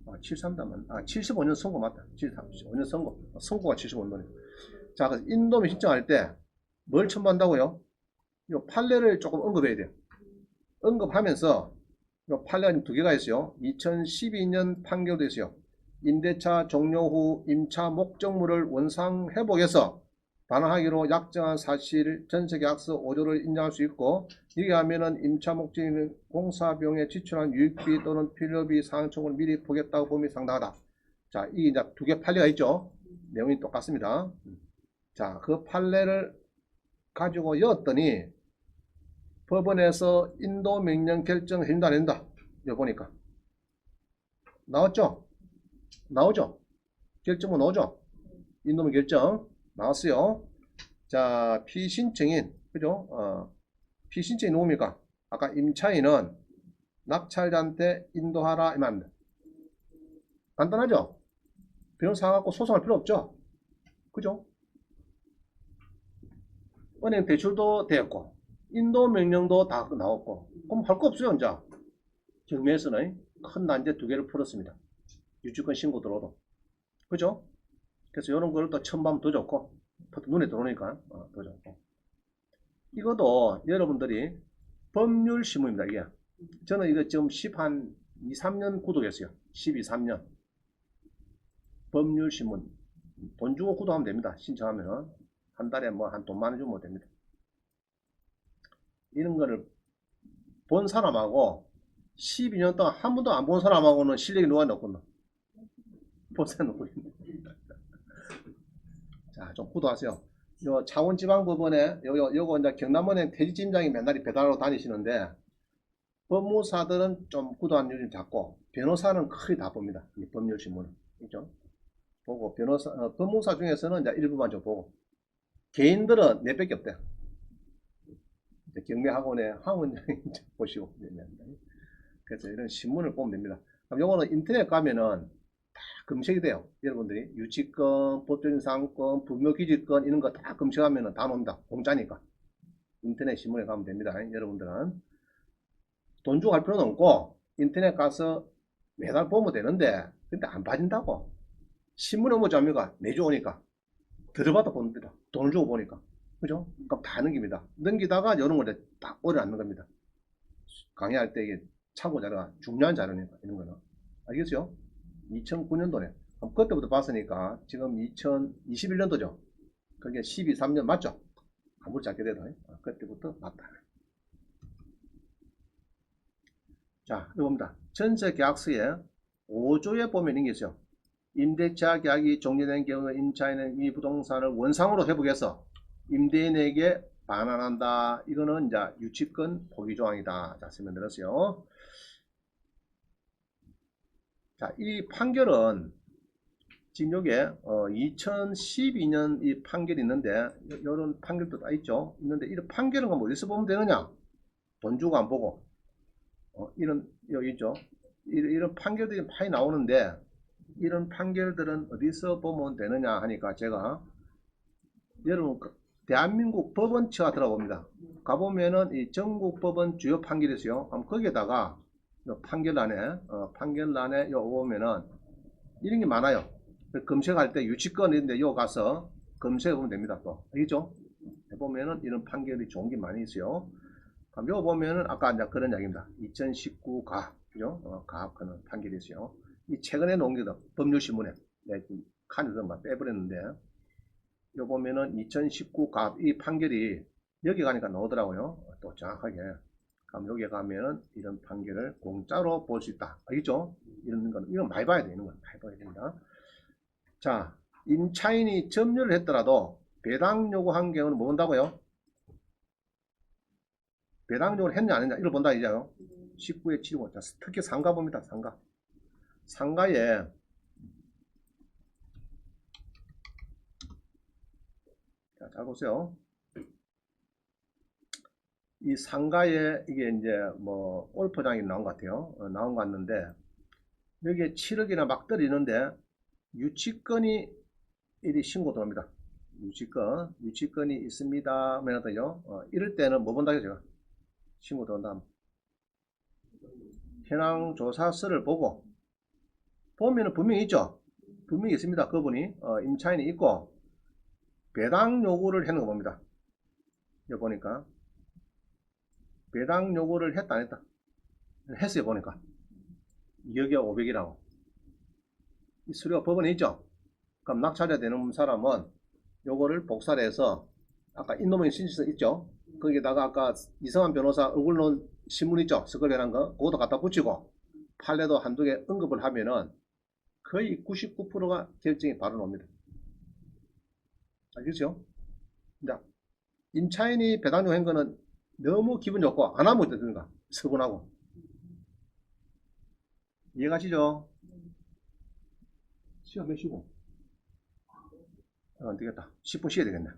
73다만 75년 선고 맞다. 75년 선고가 75년도네. 자, 그래서 인도면 신청할 때 뭘 첨부한다고요? 이 판례를 조금 언급해야 돼요. 언급하면서 이 판례가 두 개가 있어요. 2012년 판결도 있어요. 임대차 종료 후 임차 목적물을 원상 회복해서 반환하기로 약정한 사실 전세계약서 5조를 인정할 수 있고, 이게 하면은 임차 목적인 공사비용에 지출한 유익비 또는 필요비 상환청을 미리 보겠다고 봄이 상당하다. 자, 이게 이제 두 개 판례가 있죠. 내용이 똑같습니다. 자, 그 판례를 가지고 였더니 법원에서 인도 명령 결정 해준다 안 된다. 여기 보니까 나왔죠? 나오죠? 결정은 나오죠? 인도명 결정 나왔어요. 자, 피신청인, 그죠? 피신청인 누굽니까? 아까 임차인은 낙찰자한테 인도하라 이 말입니다. 간단하죠? 변호사 갖고 소송할 필요 없죠? 그죠? 은행 대출도 되었고, 인도 명령도 다 나왔고, 그럼 할 거 없어요, 이제. 경매에서는 큰 난제 두 개를 풀었습니다. 유치권 신고 들어도. 그죠? 그래서 이런 걸 또 첨부하면 더 좋고, 눈에 들어오니까 더 좋고. 이것도 여러분들이 법률 신문입니다. 이게 저는 이거 지금 10한 2, 3년 구독했어요. 12, 3년 법률 신문 돈 주고 구독하면 됩니다. 신청하면 한 달에 뭐 한 돈 10,000원 주면 됩니다. 이런 거를 본 사람하고 12년 동안 한 번도 안 본 사람하고는 실력이 누가 높구나. 본 사람 높고 있네. 자, 좀 구독하세요. 요 창원지방법원에 요거 이제 경남은행 퇴직팀장이 맨날 배달하러 다니시는데, 법무사들은 좀 구독한률이 작고 변호사는 거의 다 봅니다. 이 법률신문은. 그죠? 보고 법무사 중에서는 이제 일부만 좀 보고, 개인들은 몇 밖에 없대요. 경매학원의 황원장이 보시고. 그래서 이런 신문을 보면 됩니다. 그럼 요거는 인터넷 가면은 다 검색이 돼요. 여러분들이 유치권, 법적인 상권, 부묘기지권 이런 거 다 검색하면은 다 나옵니다. 공짜니까. 인터넷 신문에 가면 됩니다. 여러분들은 돈 주고 할 필요는 없고 인터넷 가서 매달 보면 되는데, 근데 안 빠진다고. 신문에 뭐지 합니까? 매주 오니까 들어봐도 봅니다. 돈을 주고 보니까. 그죠? 그럼 다 넘깁니다. 넘기다가 이런 걸 딱 올려놓는 겁니다. 강의할 때 이게 참고 자료가 중요한 자료니까, 이런 거는. 알겠죠? 2009년도네. 그럼 그때부터 봤으니까 지금 2021년도죠. 그게 12, 3년 맞죠? 아무리 작게 돼도 그때부터 맞다. 자, 이거 봅니다. 전세 계약서에 5조에 보면 이게 있어요. 임대차 계약이 종료된 경우 임차인은 이 부동산을 원상으로 회복해서 임대인에게 반환한다. 이거는 이제 유치권 포기 조항이다. 자, 설명 들었어요. 자, 이 판결은 지금 여기에 2012년 이 판결이 있는데, 이런 판결도 다 있죠. 있는데 이런 판결은 어디서 보면 되느냐? 돈 주고 안 보고. 이런 여기 있죠. 이런 판결들이 많이 나오는데, 이런 판결들은 어디서 보면 되느냐 하니까 제가 여러분 대한민국 법원처가 들어봅니다. 가보면은 이 전국 법원 주요 판결이 있어요. 그럼 거기에다가 판결란에 요 보면은 이런 게 많아요. 검색할 때 유치권 있는데 요 가서 검색해 보면 됩니다. 또 알겠죠? 보면은 이런 판결이 좋은 게 많이 있어요. 그럼 요 보면은 아까 이제 그런 이야기입니다. 2019 가압, 그죠? 가압 그런 판결이 있어요. 이 최근에 나온 게 법률신문에 네, 칸에서 막 빼버렸는데 요 보면은 2019 가압 이 판결이 여기 가니까 나오더라고요. 또 정확하게. 그럼 여기 가면은 이런 판결을 공짜로 볼 수 있다. 알겠죠? 이런 건 이건 많이 봐야 돼. 이런 건 많이 봐야 됩니다. 자, 임차인이 점유를 했더라도 배당 요구한 경우는 뭐 본다고요? 배당 요구를 했냐 안 했냐 이걸 본다 이제요. 19에 7고 특히 상가 봅니다. 상가. 상가에 자, 잘 보세요. 이 상가에 이게 이제 뭐 골프장이 나온 것 같아요. 나온 것 같는데 여기에 7억이나 막 떨어지는데 유치권이 이리 신고 들어옵니다. 유치권이 있습니다. 하면요. 이럴 때는 뭐 본다고요, 제가? 신고 들어온다. 현황 조사서를 보고 보면은 분명히 있죠. 분명히 있습니다. 그분이 임차인이 있고 배당 요구를 했는 거 봅니다. 여기 보니까 배당 요구를 했다 안 했다 했어요. 보니까 2억에 500이라고 이 수료가 법원에 있죠. 그럼 낙찰자 되는 사람은 요거를 복사를 해서 아까 인노무인 신청서 있죠. 거기다가 아까 이성환 변호사 얼굴 넣은 신문 있죠. 스크롤한 거 그것도 갖다 붙이고 판례도 한두 개 언급을 하면은 거의 99%가 결정이 바로 나옵니다. 알겠죠? 이제 임차인이 배당 요구한 거는 너무 기분 좋고 안 하면 어떻든가 서운하고 이해가시죠? 시간 몇 시고? 안 되겠다. 10분 쉬어야 되겠네.